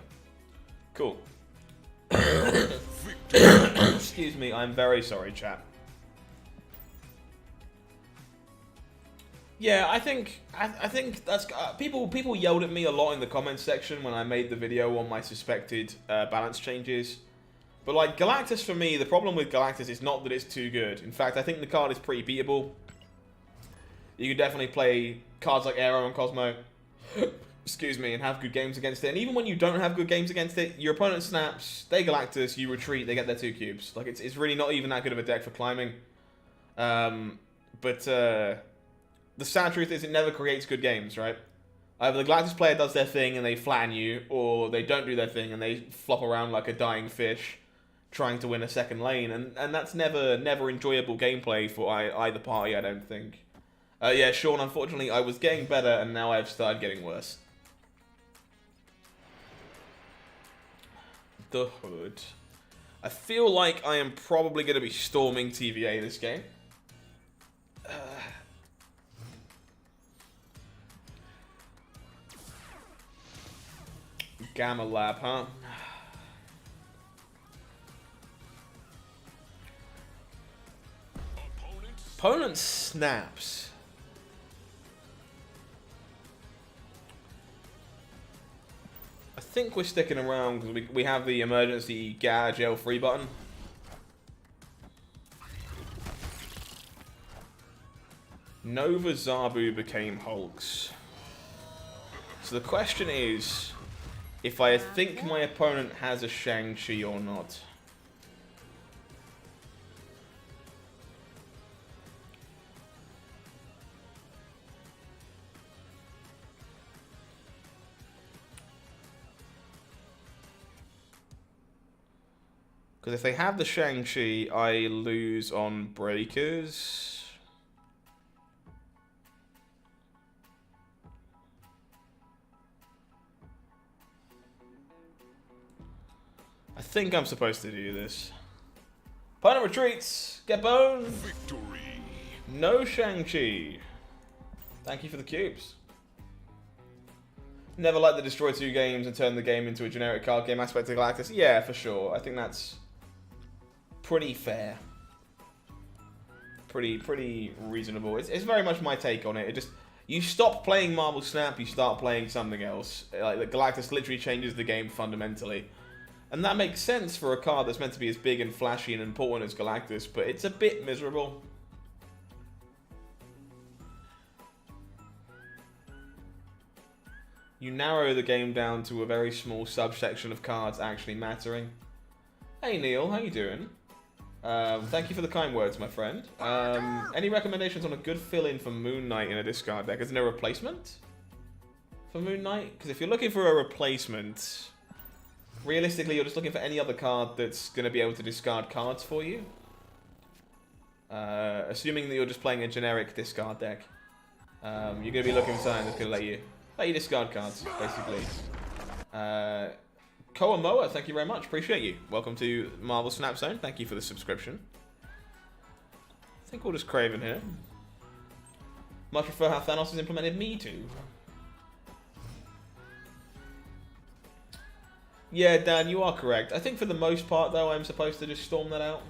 A: Cool. Excuse me, I'm very sorry, chat. Yeah, I think that's people yelled at me a lot in the comments section when I made the video on my suspected balance changes. But like Galactus, for me, the problem with Galactus is not that it's too good. In fact, I think the card is pretty beatable. You can definitely play cards like Aero and Cosmo, excuse me, and have good games against it. And even when you don't have good games against it, your opponent snaps, they Galactus, you retreat, they get their 2 cubes. Like it's really not even that good of a deck for climbing. The sad truth is it never creates good games, right? Either the Galactus player does their thing and they flatten you, or they don't do their thing and they flop around like a dying fish trying to win a second lane, and that's never enjoyable gameplay for either party, I don't think. Yeah, Sean, unfortunately, I was getting better and now I've started getting worse. The Hood. I feel like I am probably going to be storming TVA this game. Gamma Lab, huh? Opponent snaps. I think we're sticking around because we have the emergency gel free button. Nova Zabu became Hulks. So the question is, if I think my opponent has a Shang-Chi or not. Because if they have the Shang-Chi, I lose on Breakers. I think I'm supposed to do this. Opponent retreats. Get boned.
C: Victory.
A: No Shang-Chi. Thank you for the cubes. Never liked the destroy 2 games and turn the game into a generic card game aspect of Galactus. Yeah, for sure. I think that's pretty fair. Pretty reasonable. It's very much my take on it. It just, you stop playing Marble Snap, you start playing something else. Like the Galactus literally changes the game fundamentally. And that makes sense for a card that's meant to be as big and flashy and important as Galactus, but it's a bit miserable. You narrow the game down to a very small subsection of cards actually mattering. Hey Neil, how you doing? Thank you for the kind words, my friend. Any recommendations on a good fill-in for Moon Knight in a discard deck? Isn't there a replacement for Moon Knight? Because if you're looking for a replacement, realistically, you're just looking for any other card that's going to be able to discard cards for you. Assuming that you're just playing a generic discard deck, you're going to be looking for something that's going to let you discard cards, basically. Koamoa, thank you very much. Appreciate you. Welcome to Marvel Snap Zone. Thank you for the subscription. I think we'll just Craven here. Much prefer how Thanos has implemented Me Too. Yeah, Dan, you are correct. I think for the most part, though, I'm supposed to just storm that out.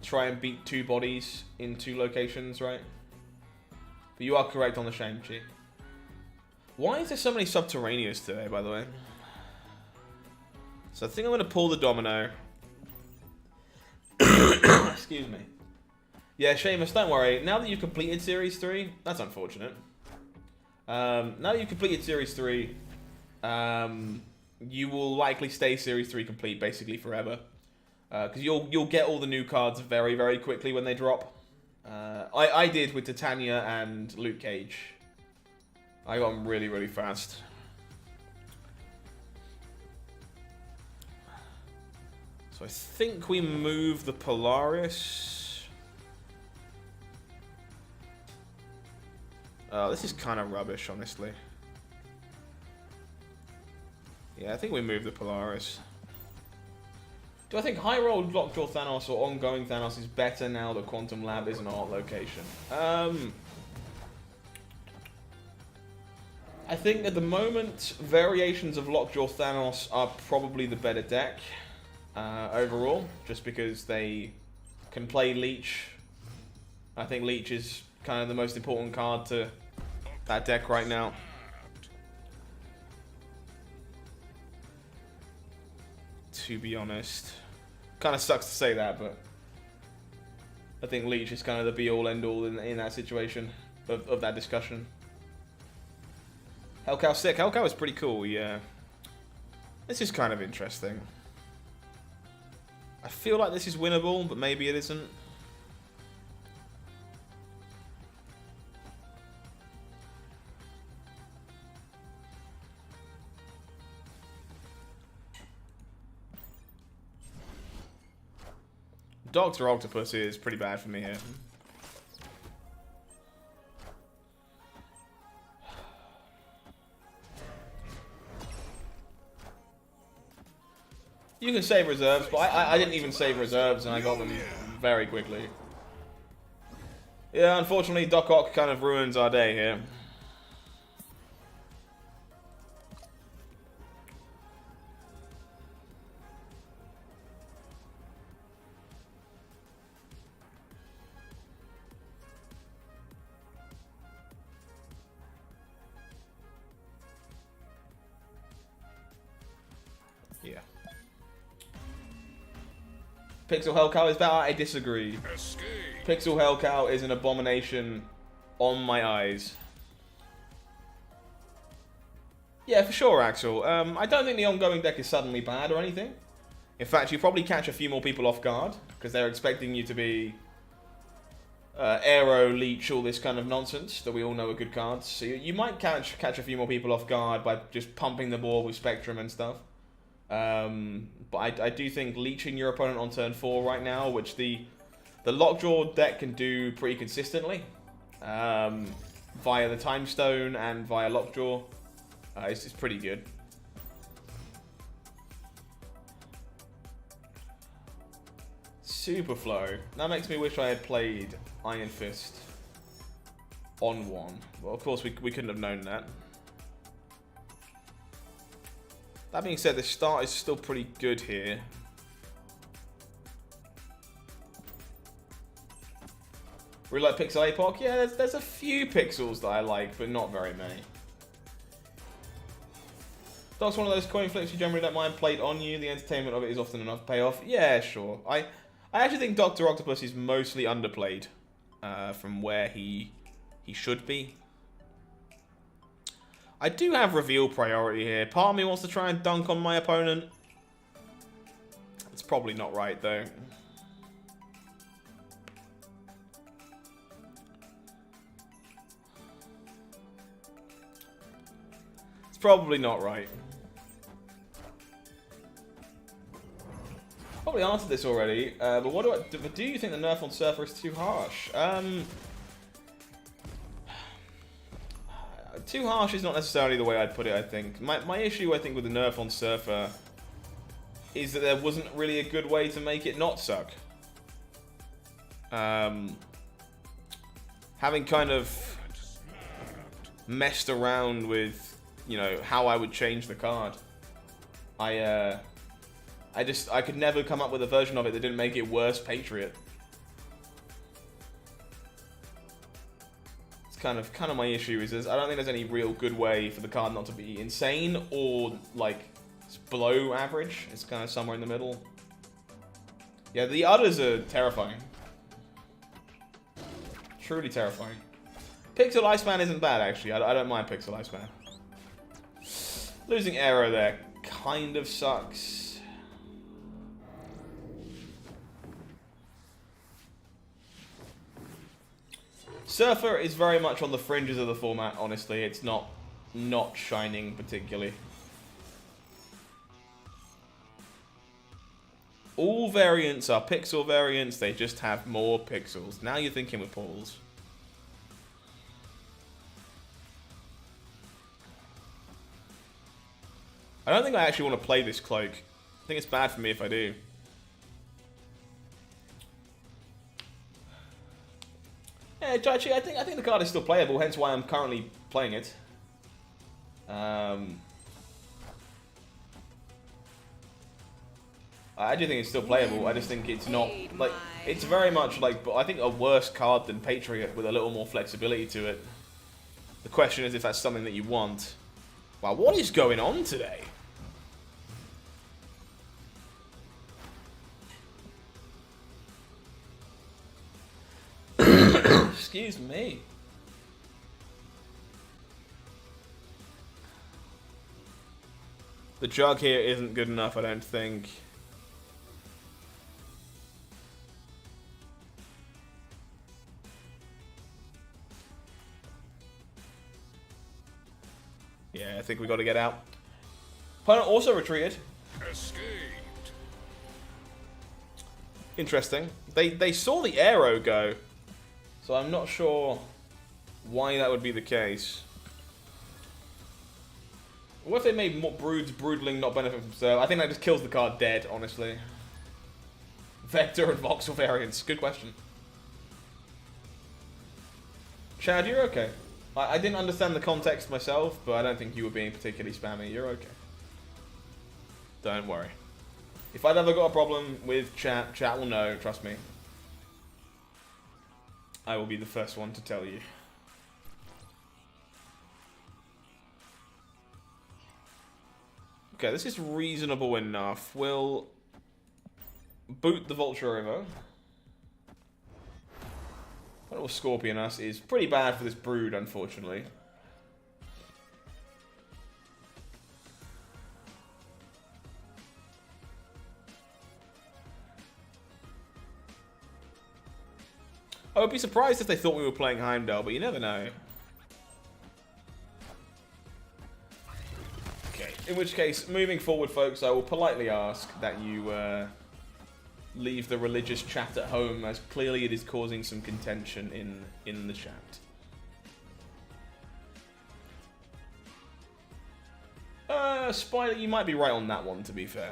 A: Try and beat 2 bodies in 2 locations, right? But you are correct on the Shang-Chi. Why is there so many Subterraneous today, by the way? So I think I'm going to pull the domino. Excuse me. Yeah, Seamus, don't worry. Now that you've completed Series 3, that's unfortunate. Now that you've completed Series 3, you will likely stay Series 3 complete basically forever. Because you'll get all the new cards very, very quickly when they drop. I did with Titania and Luke Cage. I got them really, really fast. So I think we move the Polaris. This is kind of rubbish, honestly. Yeah, I think we move the Polaris. Do I think High Roll Lockjaw Thanos or Ongoing Thanos is better now that Quantum Lab is an art location? I think at the moment, variations of Lockjaw Thanos are probably the better deck overall, just because they can play Leech. I think Leech is kind of the most important card to that deck right now. To be honest. Kind of sucks to say that, but I think Leech is kind of the be-all, end-all in that situation of that discussion. Hellcow sick. Hellcow is pretty cool, yeah. This is kind of interesting. I feel like this is winnable, but maybe it isn't. Dr. Octopus is pretty bad for me here. You can save reserves, but I didn't even save reserves and I got them very quickly. Yeah, unfortunately Doc Ock kind of ruins our day here. Yeah. Pixel Hellcow is better? I disagree.
C: Escape.
A: Pixel Hellcow is an abomination on my eyes. Yeah, for sure, Axel. I don't think the ongoing deck is suddenly bad or anything. In fact, you probably catch a few more people off guard, because they're expecting you to be Aero, Leech, all this kind of nonsense that we all know are good cards. So you might catch a few more people off guard by just pumping the board with Spectrum and stuff. But I do think leeching your opponent on turn 4 right now, which the Lockjaw deck can do pretty consistently, via the Time Stone and via Lockjaw, it's pretty good. Superflow. That makes me wish I had played Iron Fist on 1. Well, of course we couldn't have known that. That being said, the start is still pretty good here. Really like Pixel Apoc? Yeah, there's a few pixels that I like, but not very many. That's one of those coin flips you generally don't mind played on you. The entertainment of it is often enough to pay off. Yeah, sure. I actually think Dr. Octopus is mostly underplayed from where he should be. I do have reveal priority here. Part of me wants to try and dunk on my opponent. It's probably not right, though. It's probably not right. Probably answered this already, but what do you think the nerf on Surfer is too harsh? Too harsh is not necessarily the way I'd put it, I think. My issue, I think, with the nerf on Surfer is that there wasn't really a good way to make it not suck. Having kind of messed around with, you know, how I would change the card, I could never come up with a version of it that didn't make it worse Patriot. Kind of my issue is I don't think there's any real good way for the card not to be insane or like below average. It's kind of somewhere in the middle. Yeah, the others are terrifying. Truly terrifying. Pixel Iceman isn't bad actually. I don't mind Pixel Iceman. Losing Aero there kind of sucks. Surfer is very much on the fringes of the format, honestly. It's not shining particularly. All variants are pixel variants, they just have more pixels. Now you're thinking with Pauls. I don't think I actually want to play this cloak. I think it's bad for me if I do. Yeah, actually, I think the card is still playable, hence why I'm currently playing it. I do think it's still playable. I just think it's not like it's very much like, but I think a worse card than Patriot with a little more flexibility to it. The question is if that's something that you want. Wow, what is going on today? Excuse me. The jug here isn't good enough, I don't think. Yeah, I think we got to get out. Opponent also retreated.
C: Escaped.
A: Interesting. They saw the arrow go, so I'm not sure why that would be the case. What if they made more broodling not benefit from serve? I think that just kills the card dead, honestly. Vector and voxel variants. Good question. Chad, you're okay. I didn't understand the context myself, but I don't think you were being particularly spammy. You're okay. Don't worry. If I've ever got a problem with chat will know, trust me. I will be the first one to tell you. Okay, this is reasonable enough. We'll boot the Vulture over. What will Scorpion us is pretty bad for this brood, unfortunately. I would be surprised if they thought we were playing Heimdall, but you never know. Okay, in which case, moving forward, folks, I will politely ask that you leave the religious chat at home, as clearly it is causing some contention in the chat. Spider, you might be right on that one, to be fair.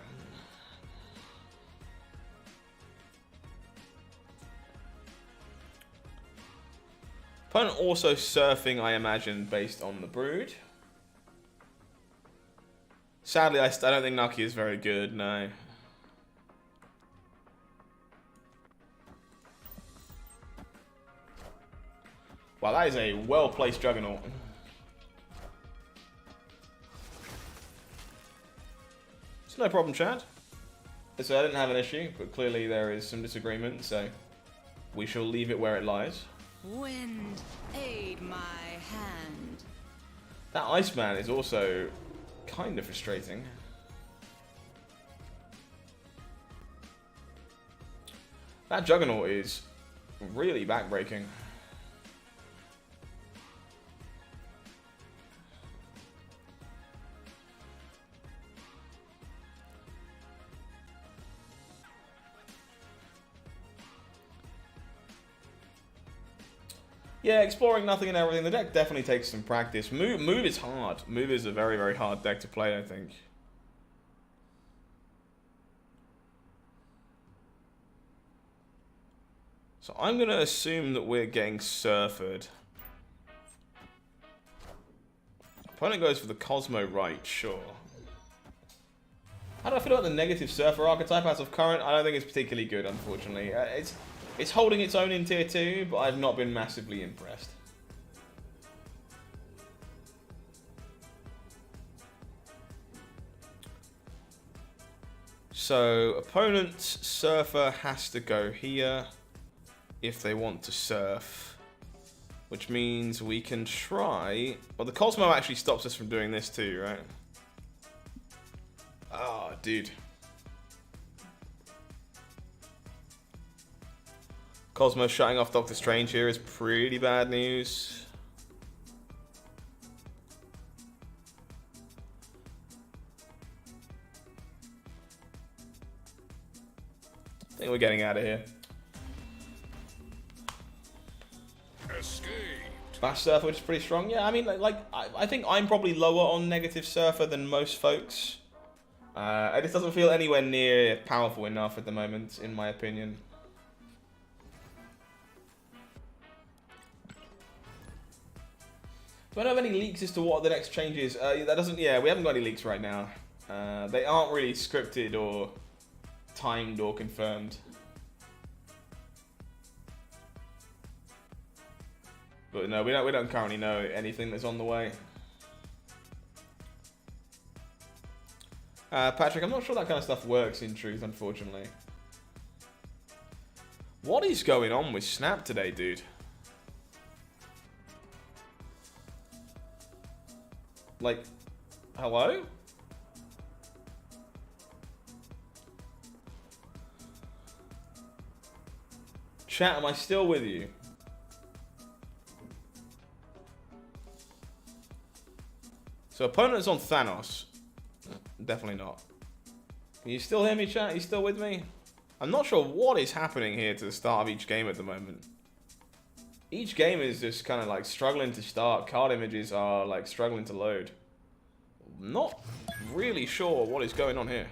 A: Opponent also surfing, I imagine, based on the brood. Sadly, I don't think Nucky is very good, no. Wow, that is a well-placed Juggernaut. It's no problem, Chad. So I didn't have an issue, but clearly there is some disagreement, so we shall leave it where it lies.
E: Wind, aid my hand.
A: That Iceman is also kind of frustrating. That Juggernaut is really backbreaking. Yeah, exploring nothing and everything. The deck definitely takes some practice. Move is hard. Move is a very, very hard deck to play, I think. So I'm going to assume that we're getting surfered. Opponent goes for the Cosmo right, sure. How do I feel about the negative surfer archetype as of current? I don't think it's particularly good, unfortunately. It's holding its own in tier 2, but I've not been massively impressed. So, opponent's surfer has to go here if they want to surf. Which means we can try... Well, the Cosmo actually stops us from doing this too, right? Oh, dude. Cosmo shutting off Doctor Strange here is pretty bad news. I think we're getting out of here.
C: Escaped.
A: Smash Surfer, which is pretty strong. Yeah, I mean, I think I'm probably lower on Negative Surfer than most folks. It just doesn't feel anywhere near powerful enough at the moment, in my opinion. Do I know of any leaks as to what the next change is? That doesn't. Yeah, we haven't got any leaks right now. They aren't really scripted or timed or confirmed. But no, we don't currently know anything that's on the way. Patrick, I'm not sure that kind of stuff works in truth, unfortunately. What is going on with Snap today, dude? Like, hello? Chat, am I still with you? So opponent's on Thanos. Definitely not. Can you still hear me, chat? Are you still with me? I'm not sure what is happening here to the start of each game at the moment. Each game is just kind of like struggling to start. Card images are like struggling to load. Not really sure what is going on here.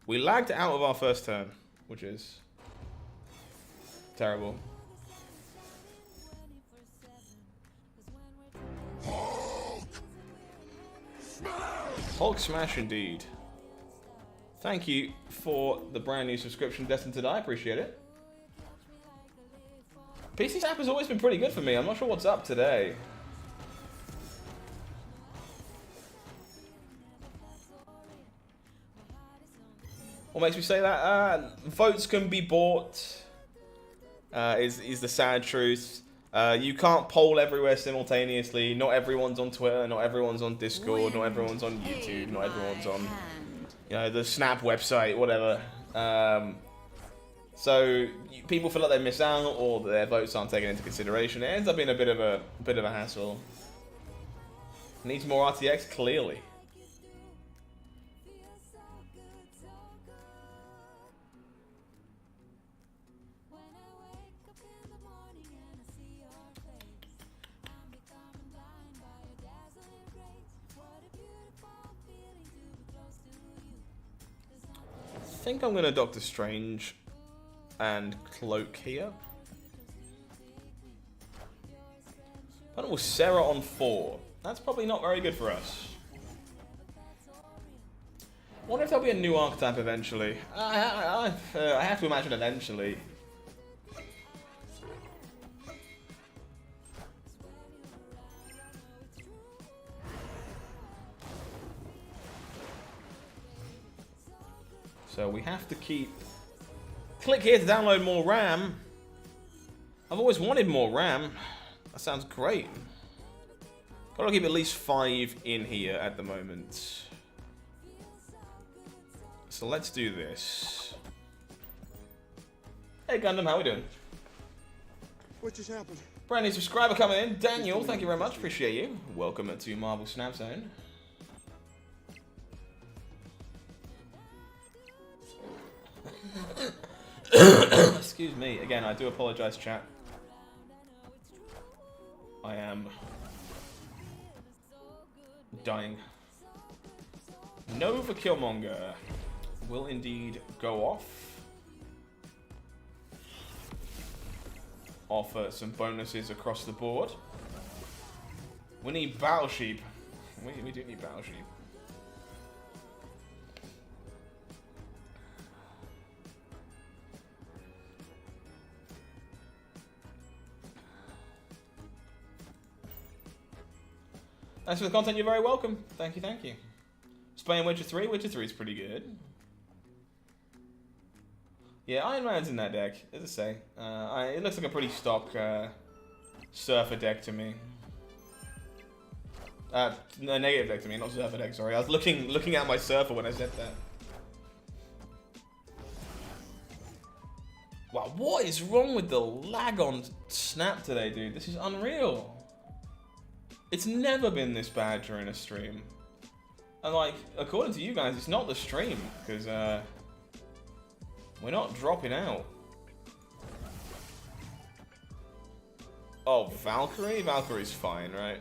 A: We lagged out of our first turn, which is terrible. Hulk Smash indeed. Thank you for the brand new subscription, Destined to Die. Appreciate it. PC Snap has always been pretty good for me. I'm not sure what's up today. What makes me say that? Votes can be bought. Is the sad truth. You can't poll everywhere simultaneously. Not everyone's on Twitter. Not everyone's on Discord. Not everyone's on YouTube. Not everyone's on, you know, the Snap website, whatever. So people feel like they miss out, or their votes aren't taken into consideration. It ends up being a bit of a hassle. Needs more RTX, clearly. I think I'm gonna Doctor Strange and Cloak here. But with Sarah on 4. That's probably not very good for us. I wonder if there'll be a new archetype eventually. I have to imagine eventually. So we have to click here to download more RAM. I've always wanted more RAM. That sounds great. Gotta keep at least 5 in here at the moment. So let's do this. Hey Gundam, how we doing?
F: What just happened?
A: Brand new subscriber coming in. Daniel, thank you very much. Appreciate you. Welcome to Marvel Snap Zone. Excuse me. Again, I do apologize, chat. I am dying. Nova Killmonger will indeed go off. Offer some bonuses across the board. We need Battle Sheep. We do need Battle Sheep. Thanks for the content, you're very welcome. Thank you, thank you. Just playing Witcher 3. Witcher 3 is pretty good. Yeah, Iron Man's in that deck, as I say. It looks like a pretty stock Surfer deck to me. No, negative deck to me, not Surfer deck, sorry. I was looking at my Surfer when I said that. Wow, what is wrong with the lag on Snap today, dude? This is unreal. It's never been this bad during a stream. And like, according to you guys, it's not the stream, because we're not dropping out. Oh, Valkyrie? Valkyrie's fine, right?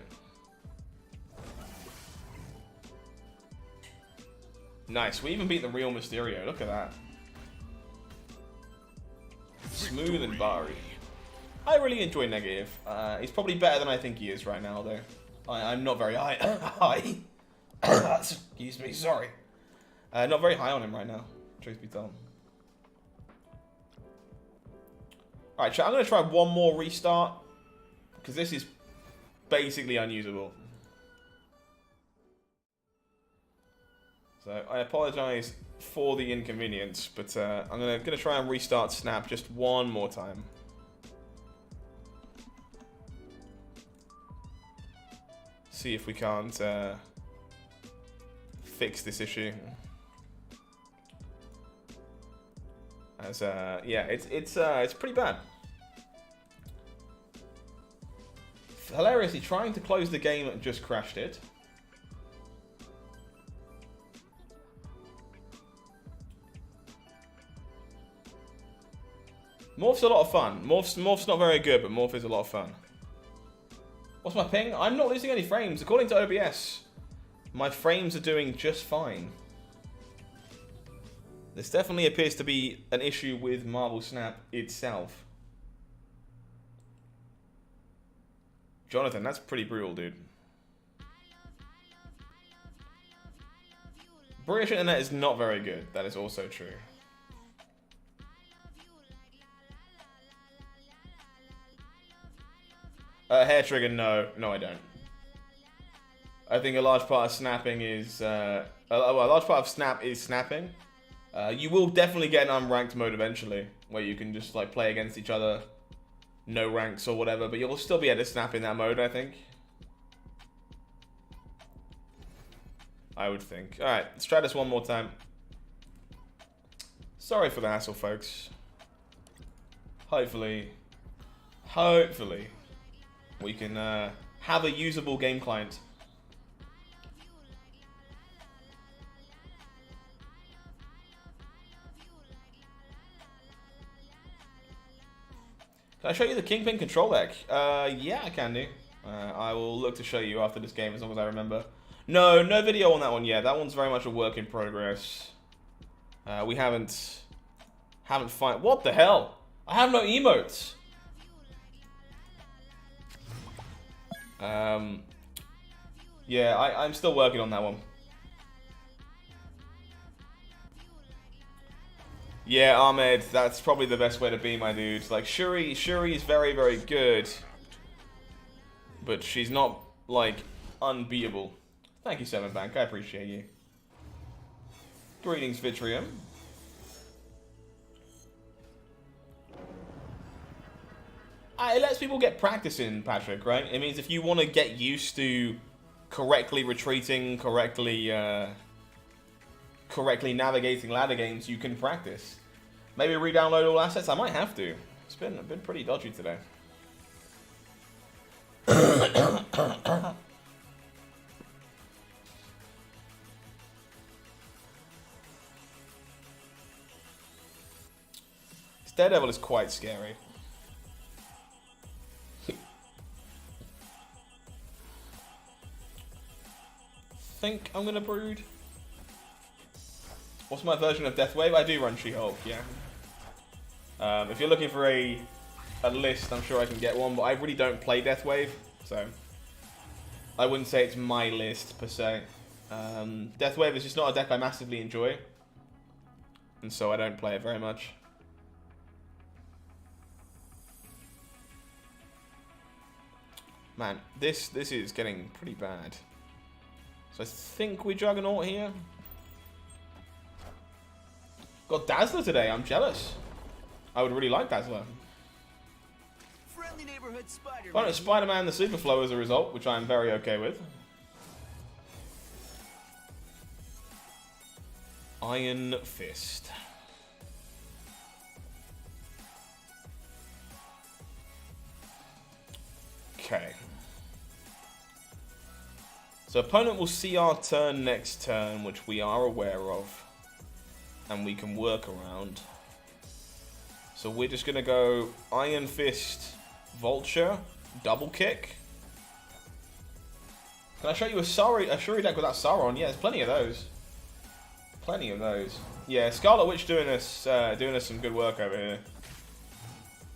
A: Nice. We even beat the real Mysterio. Look at that. Smooth and buttery. I really enjoy Negative. He's probably better than I think he is right now, though. I'm not very high. High. Excuse me, sorry. Not very high on him right now, truth be told. Alright, chat, I'm going to try one more restart. Because this is basically unusable. So, I apologize for the inconvenience, but I'm going to try and restart Snap just one more time. See if we can't fix this issue. As yeah, it's pretty bad. Hilariously, trying to close the game just crashed it. Morph's a lot of fun. Morph's not very good, but Morph is a lot of fun. What's my ping? I'm not losing any frames. According to OBS, my frames are doing just fine. This definitely appears to be an issue with Marvel Snap itself. Jonathan, that's pretty brutal, dude. British internet is not very good. That is also true. Hair trigger, no, I don't. I think a large part of snapping is a large part of Snap is snapping. You will definitely get an unranked mode eventually, where you can just like play against each other, no ranks or whatever. But you'll still be able to snap in that mode, I think. I would think. All right, let's try this one more time. Sorry for the hassle, folks. Hopefully, we can have a usable game client. Can I show you the Kingpin control deck? Yeah, I can do. I will look to show you after this game as long as I remember. No video on that one yet. That one's very much a work in progress. We haven't find. What the hell? I have no emotes. Yeah, I'm still working on that one. Yeah, Ahmed, that's probably the best way to be, my dude. Like, Shuri is very, very good. But she's not, like, unbeatable. Thank you, Seven Bank. I appreciate you. Greetings, Vitrium. It lets people get practice in, Patrick, right? It means if you want to get used to correctly retreating, correctly navigating ladder games, you can practice. Maybe re-download all assets. I might have to. It's been pretty dodgy today. This Daredevil is quite scary. Think I'm gonna brood. What's my version of Deathwave? I do run She-Hulk, yeah. If you're looking for a list, I'm sure I can get one, but I really don't play Deathwave, so I wouldn't say it's my list per se. Deathwave is just not a deck I massively enjoy, and so I don't play it very much. Man, this is getting pretty bad. So I think we Juggernaut here. Got Dazzler today, I'm jealous. I would really like Dazzler.
D: Friendly neighborhood Spider-Man.
A: Well, it's Spider-Man the Superflow as a result, which I'm very okay with. Iron Fist. Okay. So opponent will see our turn next turn, which we are aware of. And we can work around. So we're just going to go Iron Fist, Vulture, Double kick. Can I show you a Shuri deck without Sauron? Yeah, there's plenty of those. Plenty of those. Yeah, Scarlet Witch doing us some good work over here.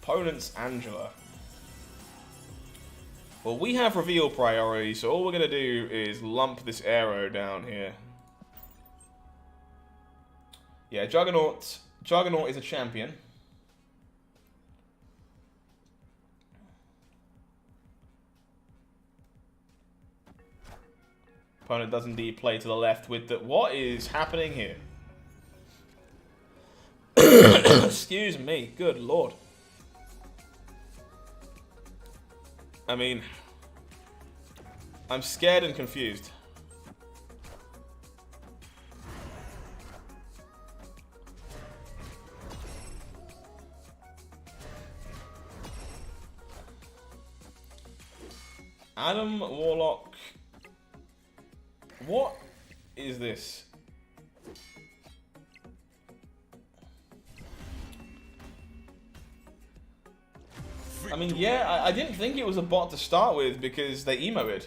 A: Opponent's Angela. Well, we have reveal priority, so all we're gonna do is lump this arrow down here. Yeah, Juggernaut. Juggernaut is a champion. Opponent does indeed play to the left with the... What is happening here? Excuse me. Good lord. I mean... I'm scared and confused. Adam Warlock... What is this? I mean, yeah, I didn't think it was a bot to start with because they emoted.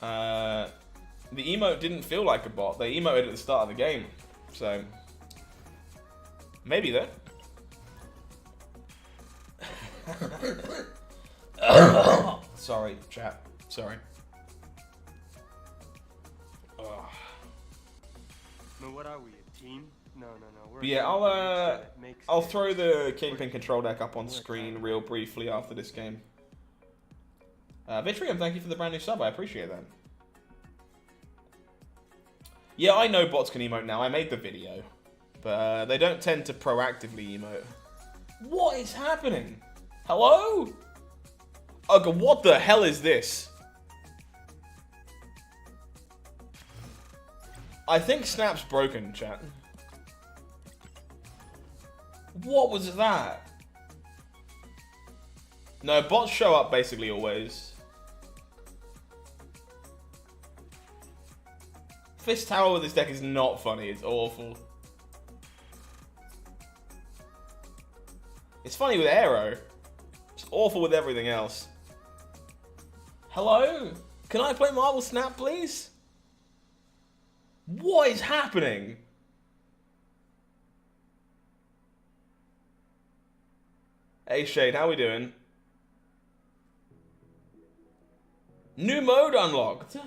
A: The emote didn't feel like a bot. They emoted at the start of the game. So, maybe then. Sorry, chat. Sorry.
B: No, what are we? A team? No. We're
A: Yeah, I'll throw the Kingpin control deck up on screen real briefly after this game. Vitrium, thank you for the brand new sub. I appreciate that. Yeah, I know bots can emote now. I made the video. But they don't tend to proactively emote. What is happening? Hello? Okay, what the hell is this? I think Snap's broken, chat. What was that? No, bots show up basically always. Fist Tower with this deck is not funny, it's awful. It's funny with Arrow. It's awful with everything else. Hello? Can I play Marvel Snap, please? What is happening? Hey Shade, how we doing? New mode unlocked.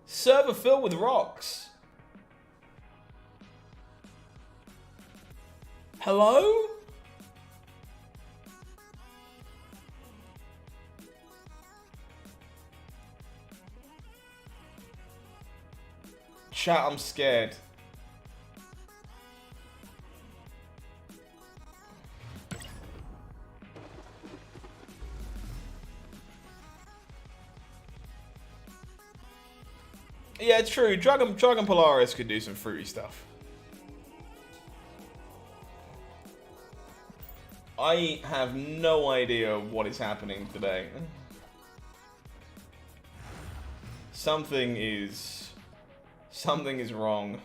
A: Server filled with rocks. Hello? Chat, I'm scared. Yeah, it's true. Dragon Polaris could do some fruity stuff. I have no idea what is happening today. Something is wrong.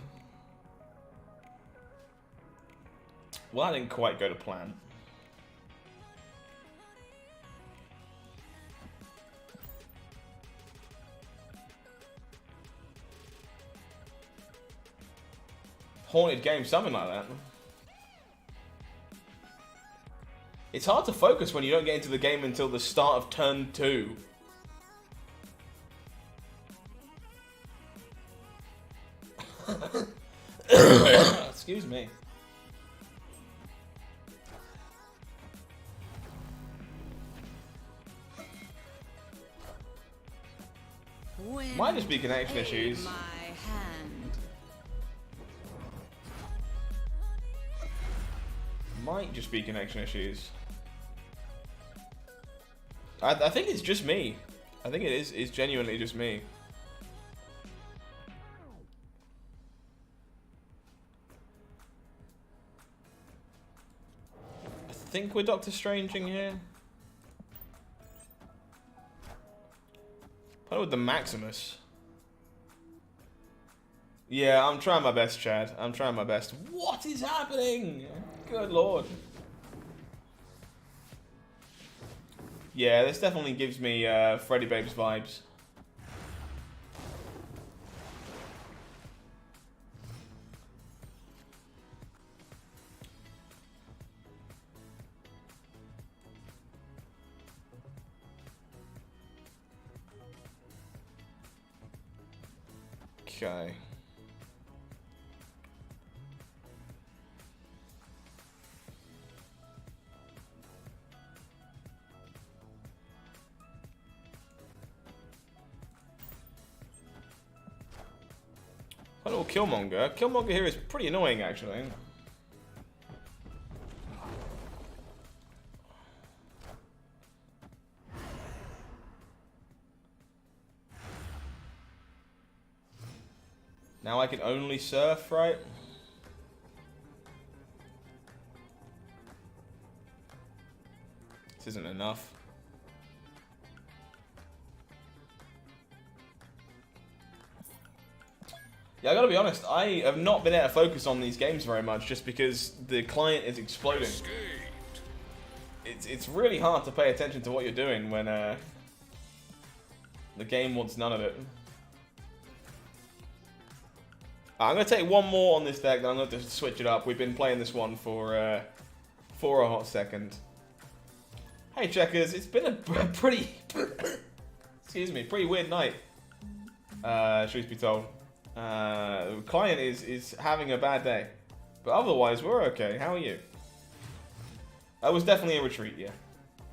A: Well, that didn't quite go to plan. Haunted game, something like that. It's hard to focus when you don't get into the game until the start of turn 2. Excuse me. Might just be connection issues.
E: My hand.
A: Might just be connection issues. I think it's just me. I think it is genuinely just me. I think we're Doctor Stranging here. Probably with the Maximus. Yeah, I'm trying my best, Chad. I'm trying my best. What is happening? Good lord. Yeah, this definitely gives me Freddy Babes vibes. Okay. Hello, Killmonger. Killmonger here is pretty annoying, actually. Now I can only surf, right? This isn't enough. Yeah, I gotta be honest, I have not been able to focus on these games very much just because the client is exploding. It's really hard to pay attention to what you're doing when the game wants none of it. I'm gonna take one more on this deck, then I'm gonna just switch it up. We've been playing this one for a hot second. Hey checkers, it's been a pretty excuse me, pretty weird night. Truth be told. The client is having a bad day. But otherwise we're okay. How are you? That was definitely a retreat, yeah.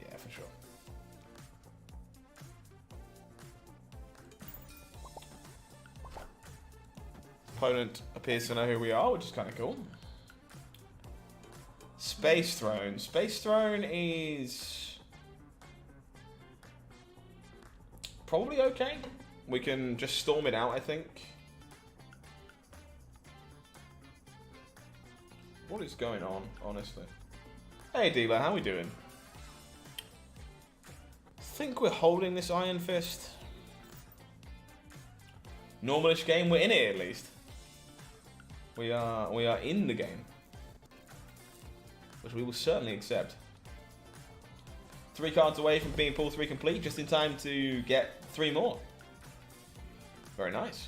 A: Yeah, for sure. Opponent appears to know who we are, which is kind of cool. Space Throne. Space Throne is probably okay. We can just storm it out, I think. What is going on, honestly? Hey, dealer, how we doing? I think we're holding this Iron Fist. Normalish game, we're in it at least. We are in the game, which we will certainly accept. 3 cards away from being pull 3 complete, just in time to get 3 more. Very nice.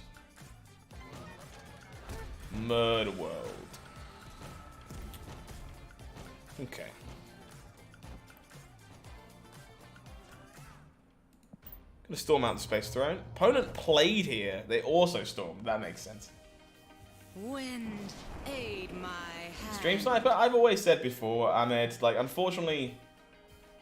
A: Murder World. Okay. Gonna storm out the Space Throne. Opponent played here. They also stormed. That makes sense.
E: Wind, aid my hand.
A: Stream Sniper, I've always said before, Ahmed, like, unfortunately,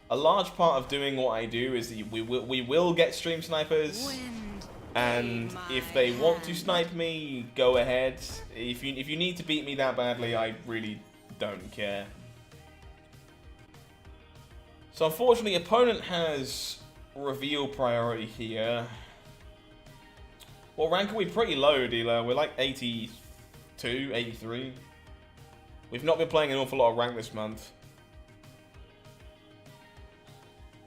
A: a large part of doing what I do is that we will get Stream Snipers,
E: Wind,
A: and if they want to snipe me, go ahead. If you need to beat me that badly, I really don't care. So unfortunately, opponent has reveal priority here. What rank are we? Pretty low, dealer. We're like 82, 83. We've not been playing an awful lot of rank this month.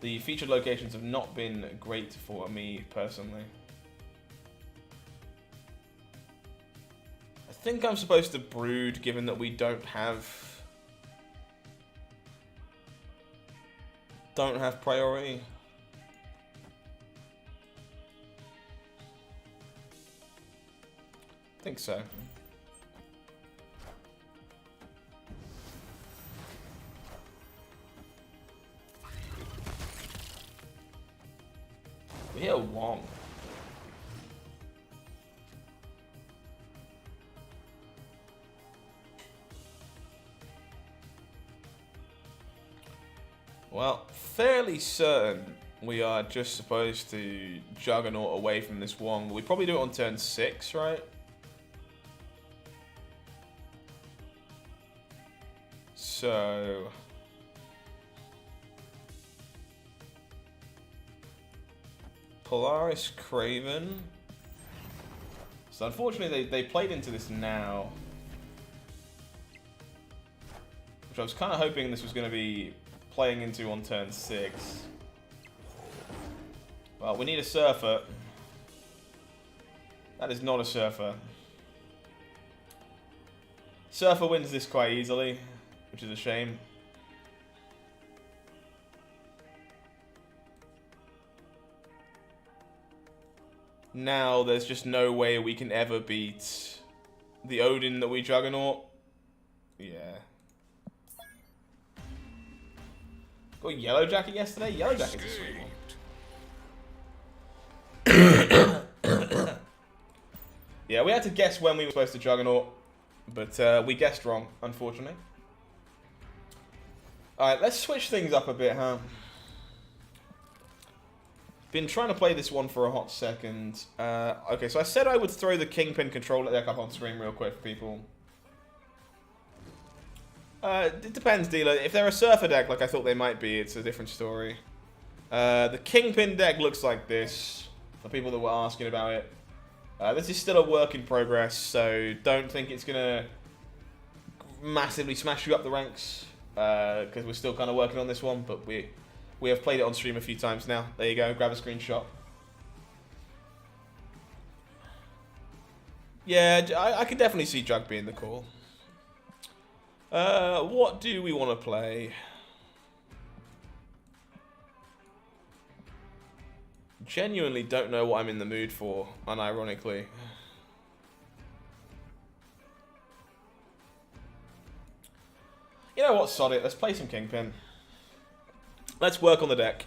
A: The featured locations have not been great for me, personally. I think I'm supposed to brood, given that we don't have priority. I think so. We hit a Wong. Well, fairly certain we are just supposed to Juggernaut away from this Wong. We probably do it on turn 6, right? So Polaris Craven. So unfortunately they played into this now. Which I was kind of hoping this was going to be playing into on turn 6. Well, we need a Surfer. That is not a Surfer. Surfer wins this quite easily, which is a shame. now there's just no way we can ever beat the Odin that we Juggernaut. Yeah. Got Yellow Jacket yesterday? Yellow Jacket's a sweet one. Yeah, we had to guess when we were supposed to Juggernaut, but we guessed wrong, unfortunately. Alright, let's switch things up a bit, huh? Been trying to play this one for a hot second. Okay, so I said I would throw the Kingpin controller deck up on screen real quick for people. It depends, dealer. If they're a Surfer deck like I thought they might be, it's a different story. The Kingpin deck looks like this, for people that were asking about it. This is still a work in progress, so don't think it's going to massively smash you up the ranks, because we're still kind of working on this one, but we have played it on stream a few times now. There you go, grab a screenshot. Yeah, I could definitely see Jug being the call. What do we want to play? Genuinely don't know what I'm in the mood for, unironically. You know what, sod it, let's play some Kingpin. Let's work on the deck.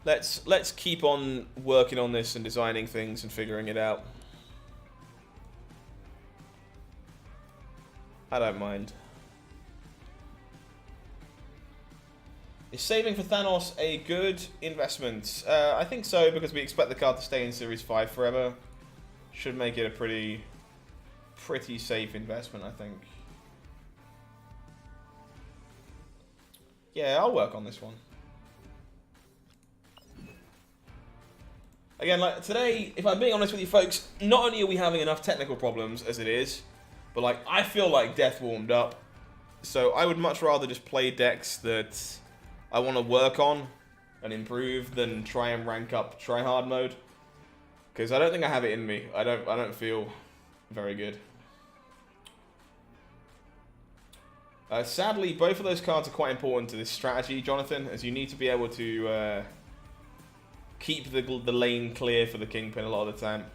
A: Let's keep on working on this and designing things and figuring it out. I don't mind. Is saving for Thanos a good investment? I think so, because we expect the card to stay in Series 5 forever. Should make it a pretty safe investment, I think. Yeah, I'll work on this one. Again, like today, if I'm being honest with you folks, not only are we having enough technical problems as it is, but like I feel like death warmed up. So I would much rather just play decks that I want to work on and improve than try and rank up tryhard mode. Because I don't think I have it in me. I don't feel very good. Sadly, both of those cards are quite important to this strategy, Jonathan, as you need to be able to keep the lane clear for the Kingpin a lot of the time.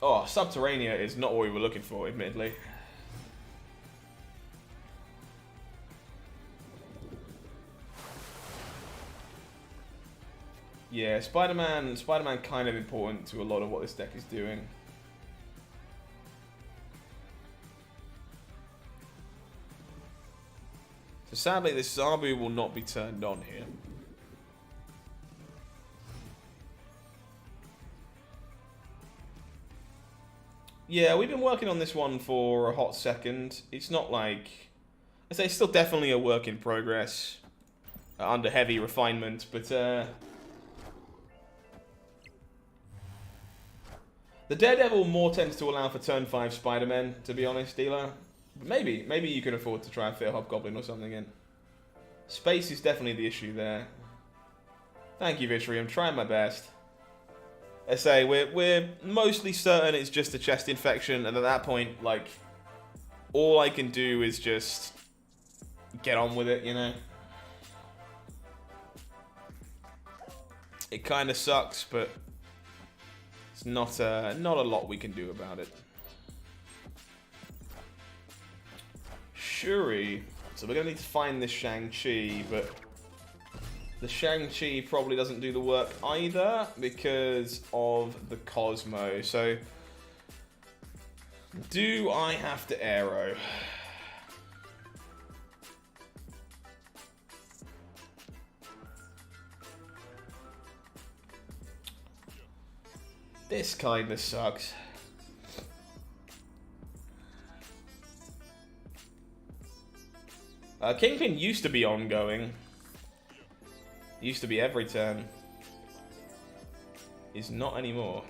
A: Oh, Subterranea is not what we were looking for, admittedly. Yeah, Spider-Man kind of important to a lot of what this deck is doing. So sadly, this Zabu will not be turned on here. Yeah, we've been working on this one for a hot second. It's not like... I say it's still definitely a work in progress. Under heavy refinement, but... The Daredevil more tends to allow for turn 5 Spider-Man, to be honest, dealer. But maybe you can afford to try and fit a Hobgoblin or something in. Space is definitely the issue there. Thank you, Vitry. I'm trying my best. I say, we're mostly certain it's just a chest infection, and at that point, like, all I can do is just get on with it, you know? It kind of sucks, but it's not a lot we can do about it. Shuri. So we're going to need to find this Shang-Chi, but the Shang-Chi probably doesn't do the work either because of the Cosmo. So, do I have to arrow? This kinda sucks. Kingpin used to be ongoing. Used to be every turn. Is not anymore.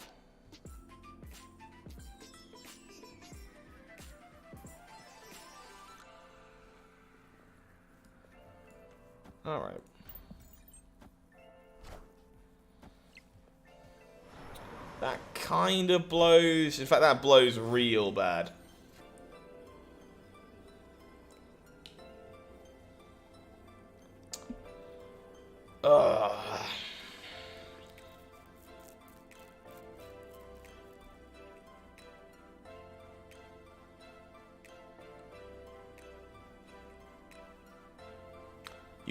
A: Alright. That kind of blows. In fact, that blows real bad.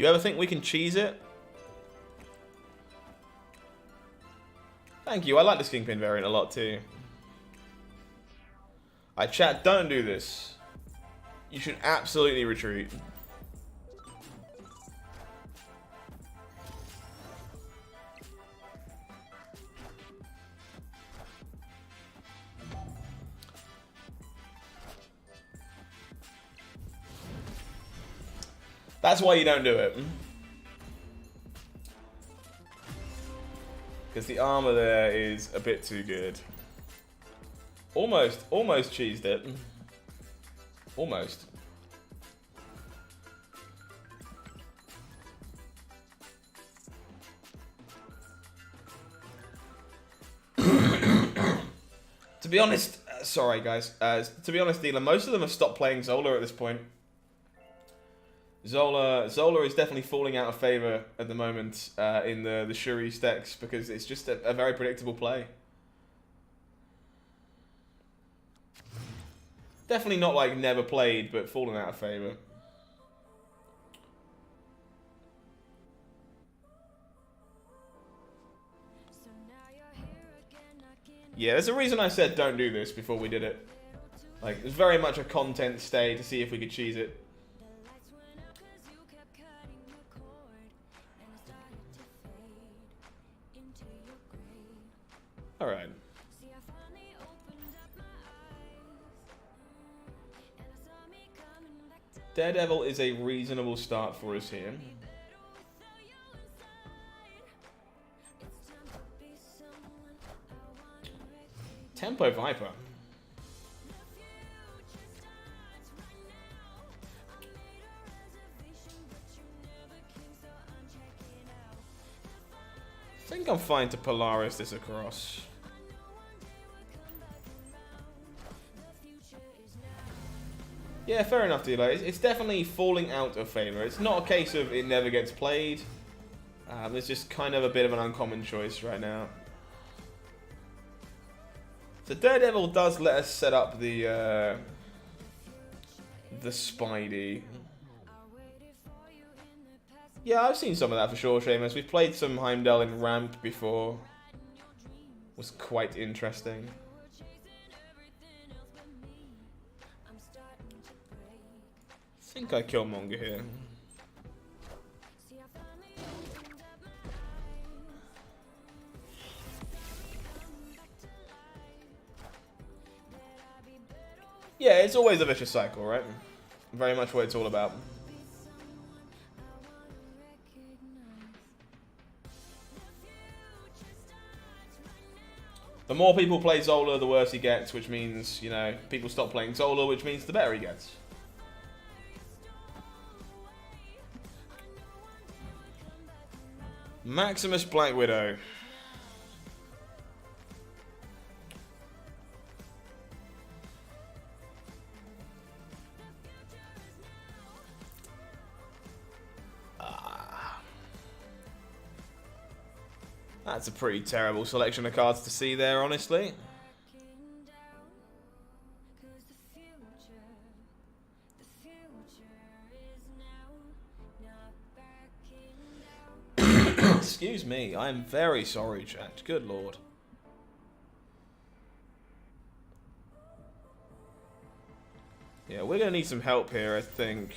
A: You ever think we can cheese it? Thank you. I like this Kingpin variant a lot too. Chat, don't do this. You should absolutely retreat. That's why you don't do it. Because the armor there is a bit too good. Almost cheesed it. Almost. To be honest, sorry guys. To be honest, Dealer, most of them have stopped playing Zola at this point. Zola is definitely falling out of favor at the moment in the Shuri decks because it's just a very predictable play. Definitely not like never played, but falling out of favor. Yeah, there's a reason I said don't do this before we did it. Like, it was very much a content stay to see if we could cheese it. Alright. Daredevil is a reasonable start for us here. Tempo Viper. I think I'm fine to Polaris this across. Yeah, fair enough, Dealer. It's definitely falling out of favor. It's not a case of it never gets played. It's just kind of a bit of an uncommon choice right now. So Daredevil does let us set up the Spidey. Yeah, I've seen some of that for sure, Seamus. We've played some Heimdall in Ramp before. Was quite interesting. I think I kill Monger here. Yeah, it's always a vicious cycle, right? Very much what it's all about. The more people play Zola, the worse he gets, which means, you know, people stop playing Zola, which means the better he gets. Maximus Black Widow. That's a pretty terrible selection of cards to see there, honestly. Excuse me, I am very sorry, chat. Good lord. Yeah, we're gonna need some help here, I think.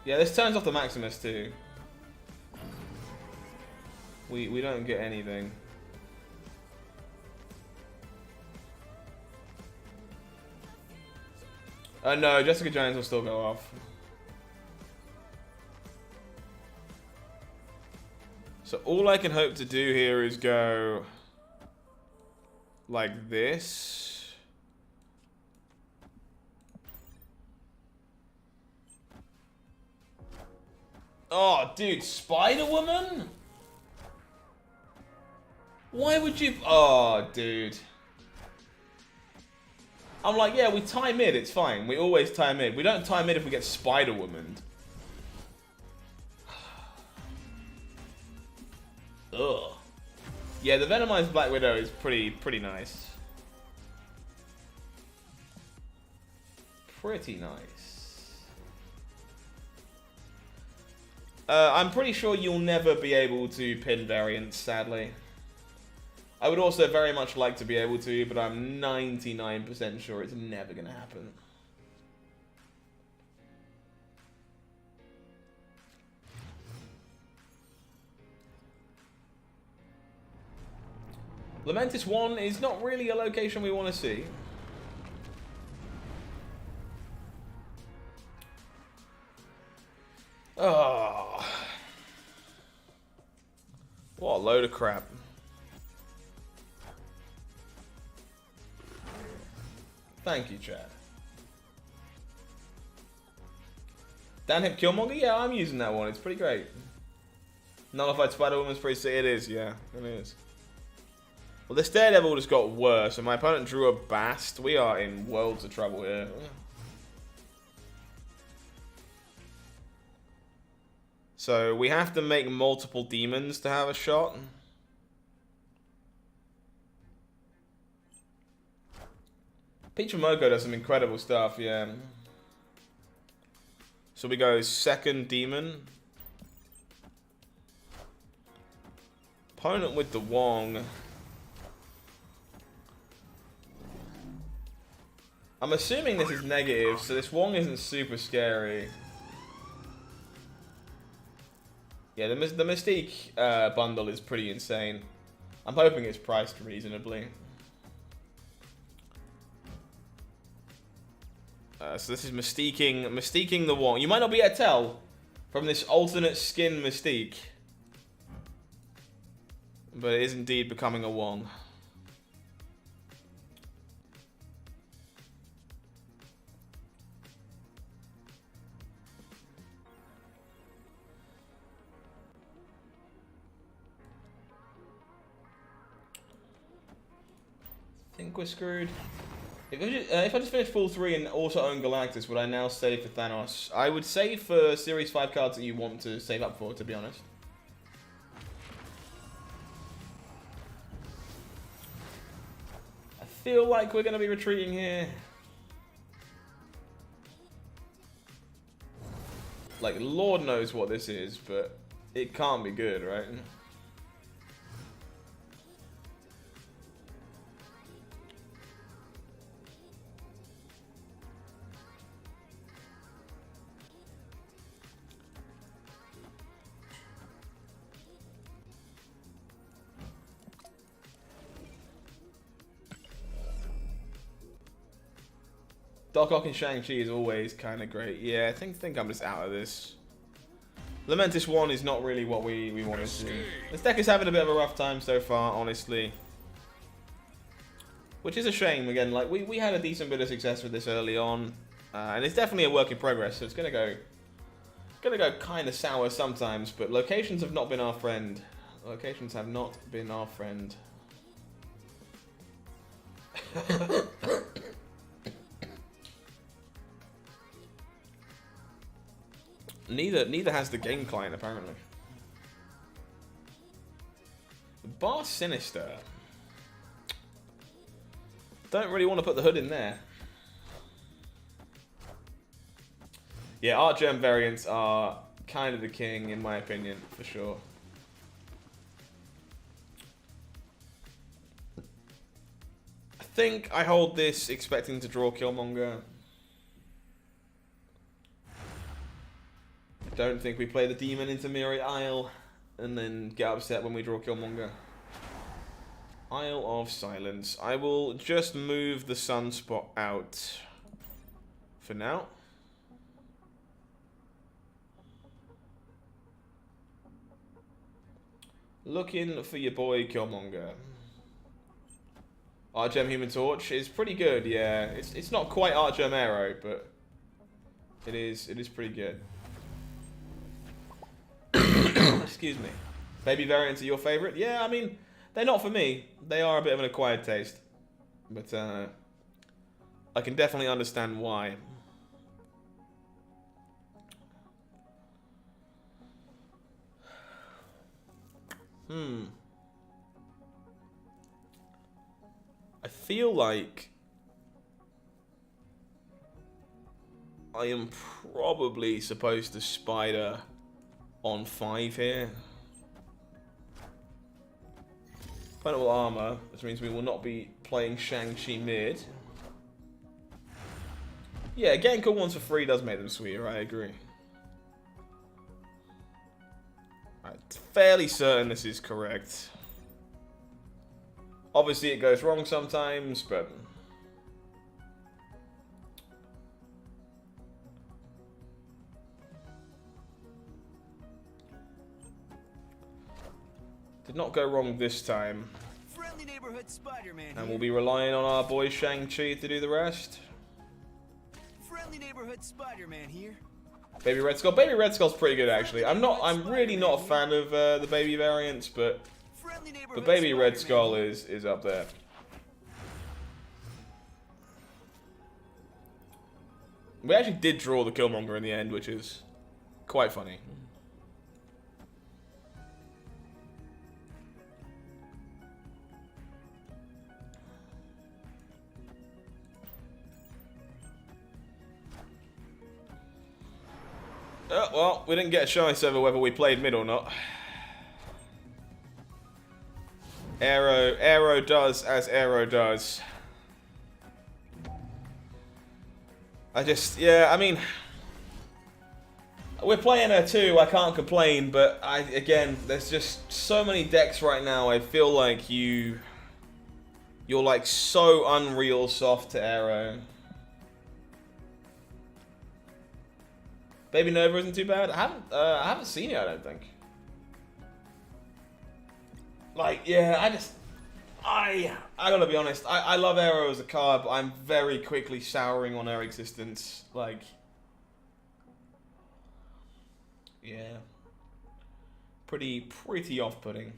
A: Yeah, this turns off the Maximus too. We don't get anything. No, Jessica Jones will still go off. So all I can hope to do here is go like this. Oh, dude, Spider-Woman? Why would you... Oh, dude. I'm like, yeah, we tie mid, it's fine. We always tie mid. We don't tie mid if we get Spider-Woman. Ugh. Yeah, the Venomized Black Widow is pretty nice. Pretty nice. I'm pretty sure you'll never be able to pin variants, sadly. I would also very much like to be able to, but I'm 99% sure it's never going to happen. Lamentis 1 is not really a location we want to see. Oh. What a load of crap. Thank you, Chad. Dan Hip Killmonger? Yeah, I'm using that one. It's pretty great. Nullified Spider-Woman's pretty sick. It is, yeah. It is. Well, this Daredevil just got worse, and my opponent drew a Bast. We are in worlds of trouble here. So, we have to make multiple demons to have a shot. Peach Momoko does some incredible stuff, yeah. So we go second demon. Opponent with the Wong. I'm assuming this is negative, so this Wong isn't super scary. Yeah, the Mystique bundle is pretty insane. I'm hoping it's priced reasonably. So this is Mystiquing the Wong. You might not be able to tell from this alternate skin Mystique, but it is indeed becoming a Wong. I think we're screwed. If I just finish full 3 and also own Galactus, would I now save for Thanos? I would save for Series 5 cards that you want to save up for, to be honest. I feel like we're going to be retreating here. Like, Lord knows what this is, but it can't be good, right? Doc Ock and Shang-Chi is always kind of great. Yeah, I think I'm just out of this. Lamentis 1 is not really what we wanted to do. This deck is having a bit of a rough time so far, honestly. Which is a shame. Again, like we had a decent bit of success with this early on. And it's definitely a work in progress, so it's gonna go kind of sour sometimes, but locations have not been our friend. Locations have not been our friend. Neither has the game client, apparently. Bar Sinister. Don't really want to put the hood in there. Yeah, Art Gem variants are kind of the king, in my opinion, for sure. I think I hold this expecting to draw Killmonger. Don't think we play the demon into Miri Isle and then get upset when we draw Killmonger. Isle of Silence. I will just move the Sunspot out for now. Looking for your boy Killmonger. Artgem Human Torch is pretty good, yeah. It's not quite Artgem Arrow, but it is pretty good. Excuse me. Baby variants are your favorite? Yeah, I mean, they're not for me. They are a bit of an acquired taste. But I can definitely understand why. I feel like I am probably supposed to spider on 5 here. Opponent will armor, which means we will not be playing Shang-Chi mid. Yeah, getting cool ones for free does make them sweeter, I agree. I'm fairly certain this is correct. Obviously it goes wrong sometimes, but... did not go wrong this time.
D: Friendly neighborhood Spider-Man
A: And
D: here.
A: we'll be relying on our boy Shang-Chi to do the rest.
D: Friendly neighborhood Spider-Man here.
A: Baby Red Skull. Baby Red Skull's pretty good actually. I'm really not a fan of the baby variants, but
D: Friendly neighborhood
A: Baby Red
D: Spider-Man
A: Skull
D: here.
A: is up there. We actually did draw the Killmonger in the end, which is quite funny. Oh, well, we didn't get a choice over whether we played mid or not. Arrow does as Arrow does. Yeah, I mean, we're playing her too, I can't complain, but again, there's just so many decks right now, I feel like you're like so unreal soft to Arrow. Baby Nova isn't too bad. I haven't seen it, I don't think. Like, yeah, I gotta be honest. I love Arrow as a card, but I'm very quickly souring on her existence. Like, yeah, pretty off-putting.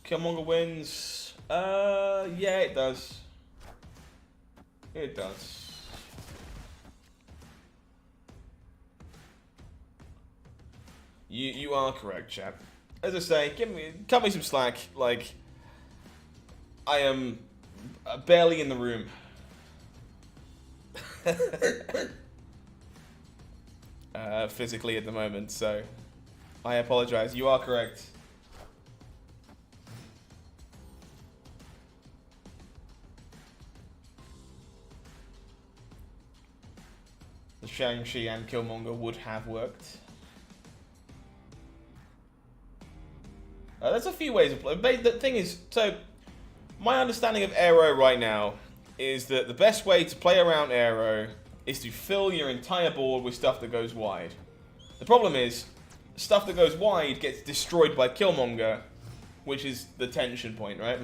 A: Killmonger wins. Yeah, it does. It does. You are correct, chap. As I say, cut me some slack. Like, I am barely in the room. Physically at the moment, so I apologize. You are correct. The Shang-Chi and Killmonger would have worked. There's a few ways of playing. The thing is, so my understanding of Arrow right now is that the best way to play around Arrow is to fill your entire board with stuff that goes wide. The problem is, stuff that goes wide gets destroyed by Killmonger, which is the tension point, right?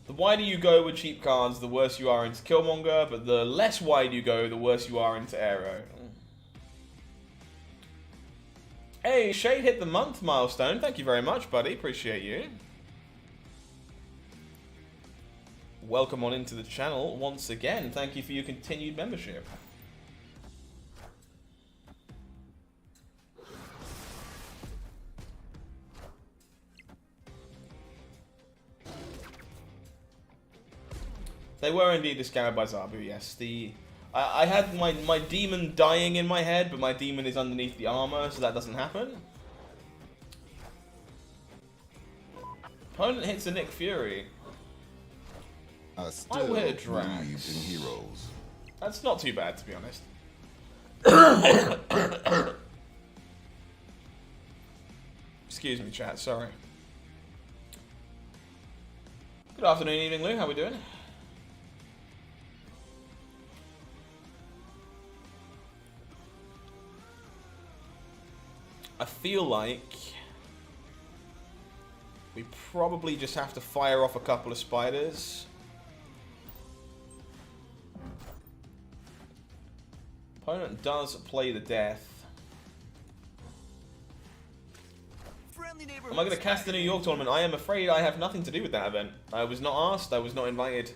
A: The wider you go with cheap cards, the worse you are into Killmonger, but the less wide you go, the worse you are into Arrow. Hey, Shade hit the month milestone. Thank you very much, buddy. Appreciate you. Welcome on into the channel once again. Thank you for your continued membership. They were indeed discounted by Zabu, yes. I had my demon dying in my head, but my demon is underneath the armor, so that doesn't happen. Opponent hits a Nick Fury.
C: I
A: I
C: still
A: will hit a
C: believe
A: Drax.
C: in heroes.
A: That's not too bad, to be honest. Excuse me, chat, sorry. Good afternoon, evening, Lou. How we doing? I feel like we probably just have to fire off a couple of spiders. Opponent does play the death. Am I going to cast the New York tournament? I am afraid I have nothing to do with that event. I was not asked. I was not invited.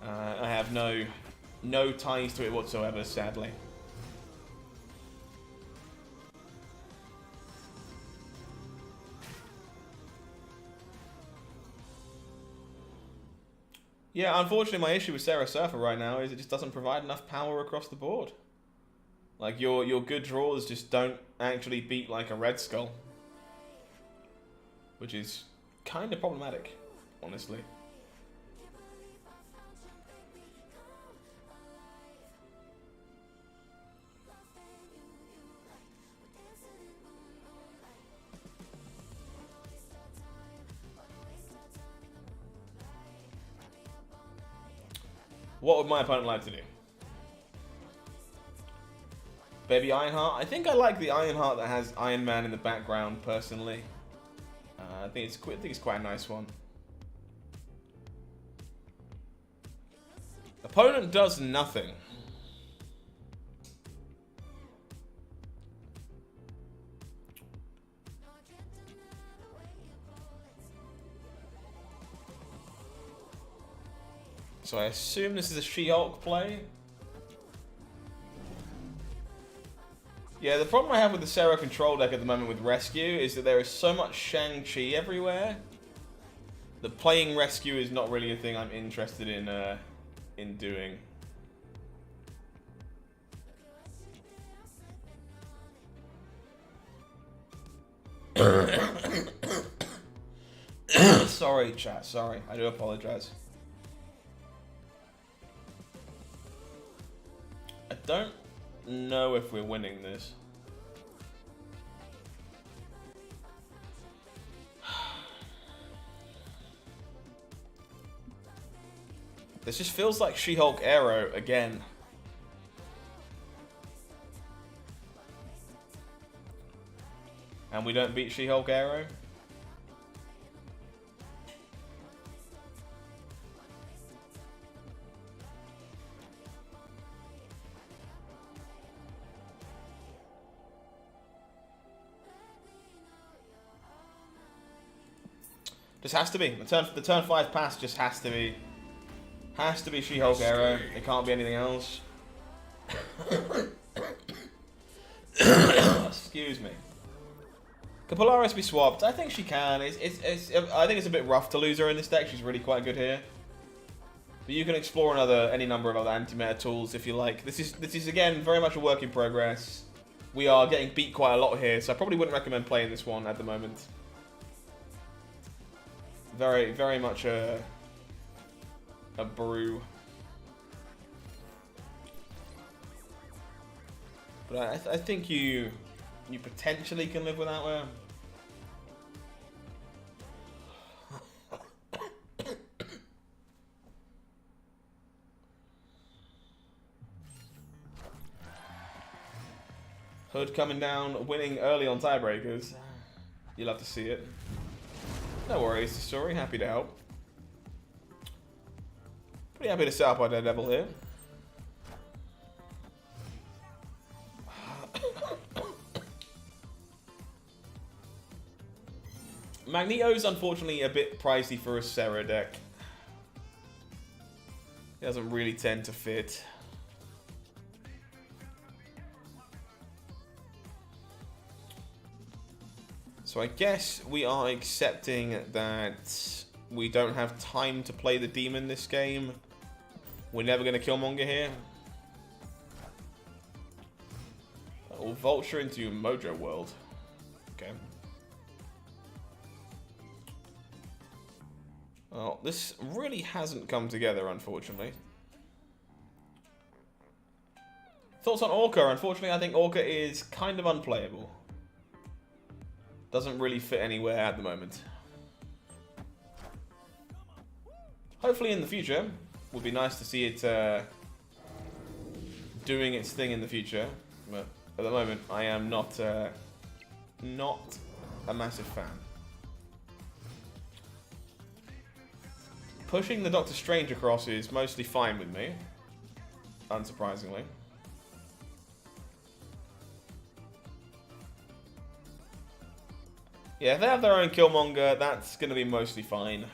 A: I have no ties to it whatsoever, sadly. Yeah, unfortunately, my issue with Sarah Surfer right now is it just doesn't provide enough power across the board. Like, your good draws just don't actually beat, like, a Red Skull. Which is kind of problematic, honestly. What would my opponent like to do? Baby Ironheart? I think I like the Ironheart that has Iron Man in the background, personally. I think it's quite a nice one. Opponent does nothing. So I assume this is a She-Hulk play. Yeah, the problem I have with the Sarah control deck at the moment with Rescue is that there is so much Shang-Chi everywhere that playing Rescue is not really a thing I'm interested in doing. Sorry, chat. Sorry. I do apologize. I don't know if we're winning this. This just feels like She-Hulk Arrow again. And we don't beat She-Hulk Arrow? Just has to be. The turn 5 pass just has to be. Has to be She-Hulk Arrow. It can't be anything else. Excuse me. Can Polaris be swapped? I think she can. I think it's a bit rough to lose her in this deck. She's really quite good here. But you can explore any number of other anti-meta tools if you like. This is again very much a work in progress. We are getting beat quite a lot here, so I probably wouldn't recommend playing this one at the moment. Very, very much a brew. But I think you potentially can live without her. Hood coming down, winning early on tiebreakers. You'll have to see it. No worries, sorry, happy to help. Pretty happy to set up our Daredevil here. Magneto's unfortunately a bit pricey for a Sarah deck. It doesn't really tend to fit. So I guess we are accepting that we don't have time to play the demon this game. We're never going to Killmonger here. We'll Vulture into Mojo World. Okay. Well, this really hasn't come together, unfortunately. Thoughts on Orca? Unfortunately, I think Orca is kind of unplayable. Doesn't really fit anywhere at the moment. Hopefully in the future. Would be nice to see it doing its thing in the future. But at the moment, I am not a massive fan. Pushing the Doctor Strange across is mostly fine with me. Unsurprisingly. Yeah, if they have their own Killmonger, that's going to be mostly fine.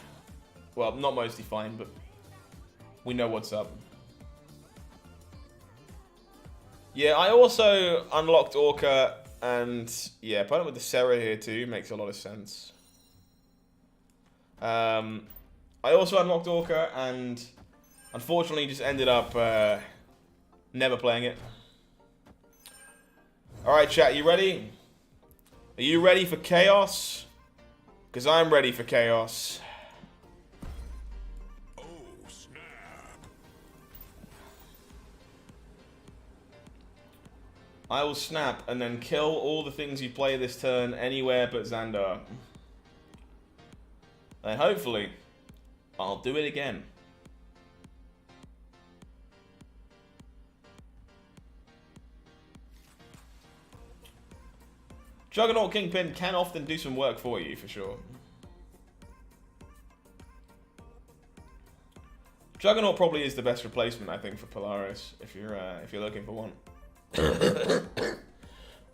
A: Well, not mostly fine, but We know what's up. Yeah, I also unlocked Orca, and yeah, putting it with the Sarah here too makes a lot of sense. I also unlocked Orca, and unfortunately just ended up never playing it. Alright, chat, you ready? Are you ready for chaos? Because I'm ready for chaos.
C: Oh, snap.
A: I will snap and then kill all the things you play this turn anywhere but Xandar. And hopefully, I'll do it again. Juggernaut Kingpin can often do some work for you, for sure. Juggernaut probably is the best replacement, I think, for Polaris, if you're looking for one.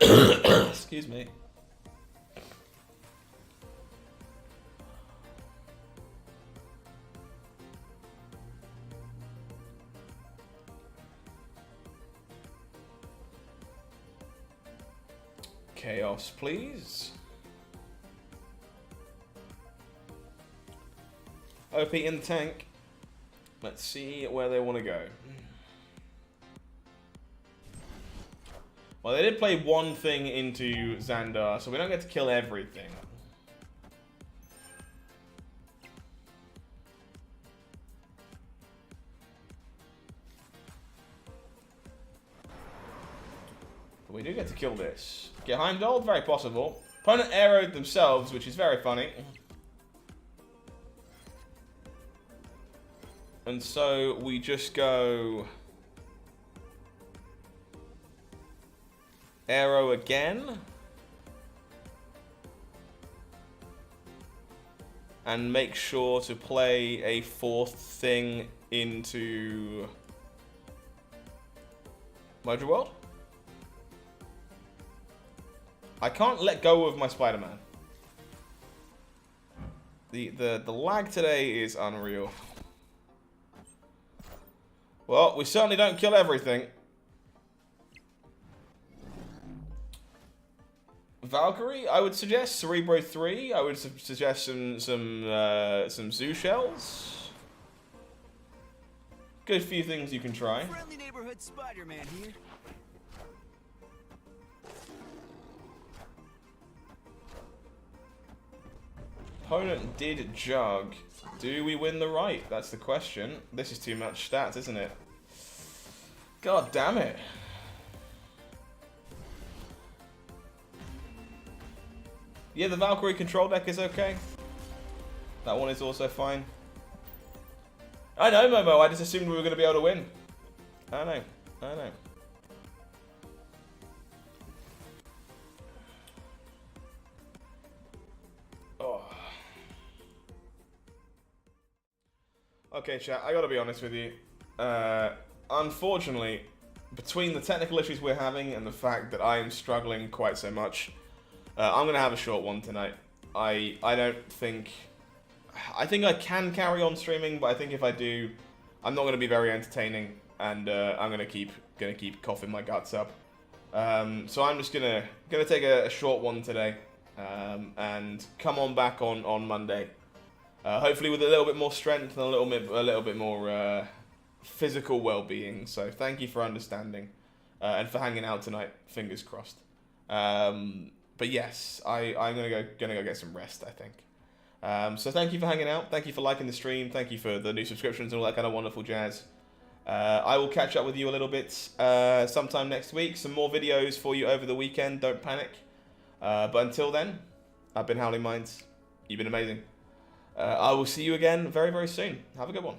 A: Excuse me. Chaos, please. OP in the tank. Let's see where they want to go. Well, they did play one thing into Xandar, so we don't get to kill everything. But we do get to kill this. Get Heimdall? Very possible. Opponent arrowed themselves, which is very funny. And so we just go... Arrow again. And make sure to play a fourth thing into... Mojo World? I can't let go of my Spider-Man. The lag today is unreal. Well, we certainly don't kill everything. Valkyrie, I would suggest Cerebro 3. I would suggest some zoo shells. Good few things you can try.
D: Friendly neighborhood Spider-Man here.
A: Opponent did jug. Do we win the right? That's the question. This is too much stats, isn't it? God damn it. Yeah, the Valkyrie control deck is okay. That one is also fine. I know, Momo. I just assumed we were going to be able to win. I know. I know. Oh. Okay, chat. I got to be honest with you. Unfortunately, between the technical issues we're having and the fact that I am struggling quite so much, I'm going to have a short one tonight. I don't think... I think I can carry on streaming, but I think if I do, I'm not going to be very entertaining, and I'm going to keep coughing my guts up. So I'm just going to take a short one today, and come on back on Monday. Hopefully with a little bit more strength and a little bit more physical well-being. So thank you for understanding, and for hanging out tonight. Fingers crossed. But yes, I'm gonna go get some rest, I think. So thank you for hanging out. Thank you for liking the stream. Thank you for the new subscriptions and all that kind of wonderful jazz. I will catch up with you a little bit sometime next week. Some more videos for you over the weekend. Don't panic. But until then, I've been HowlingMines. You've been amazing. I will see you again very, very soon. Have a good one.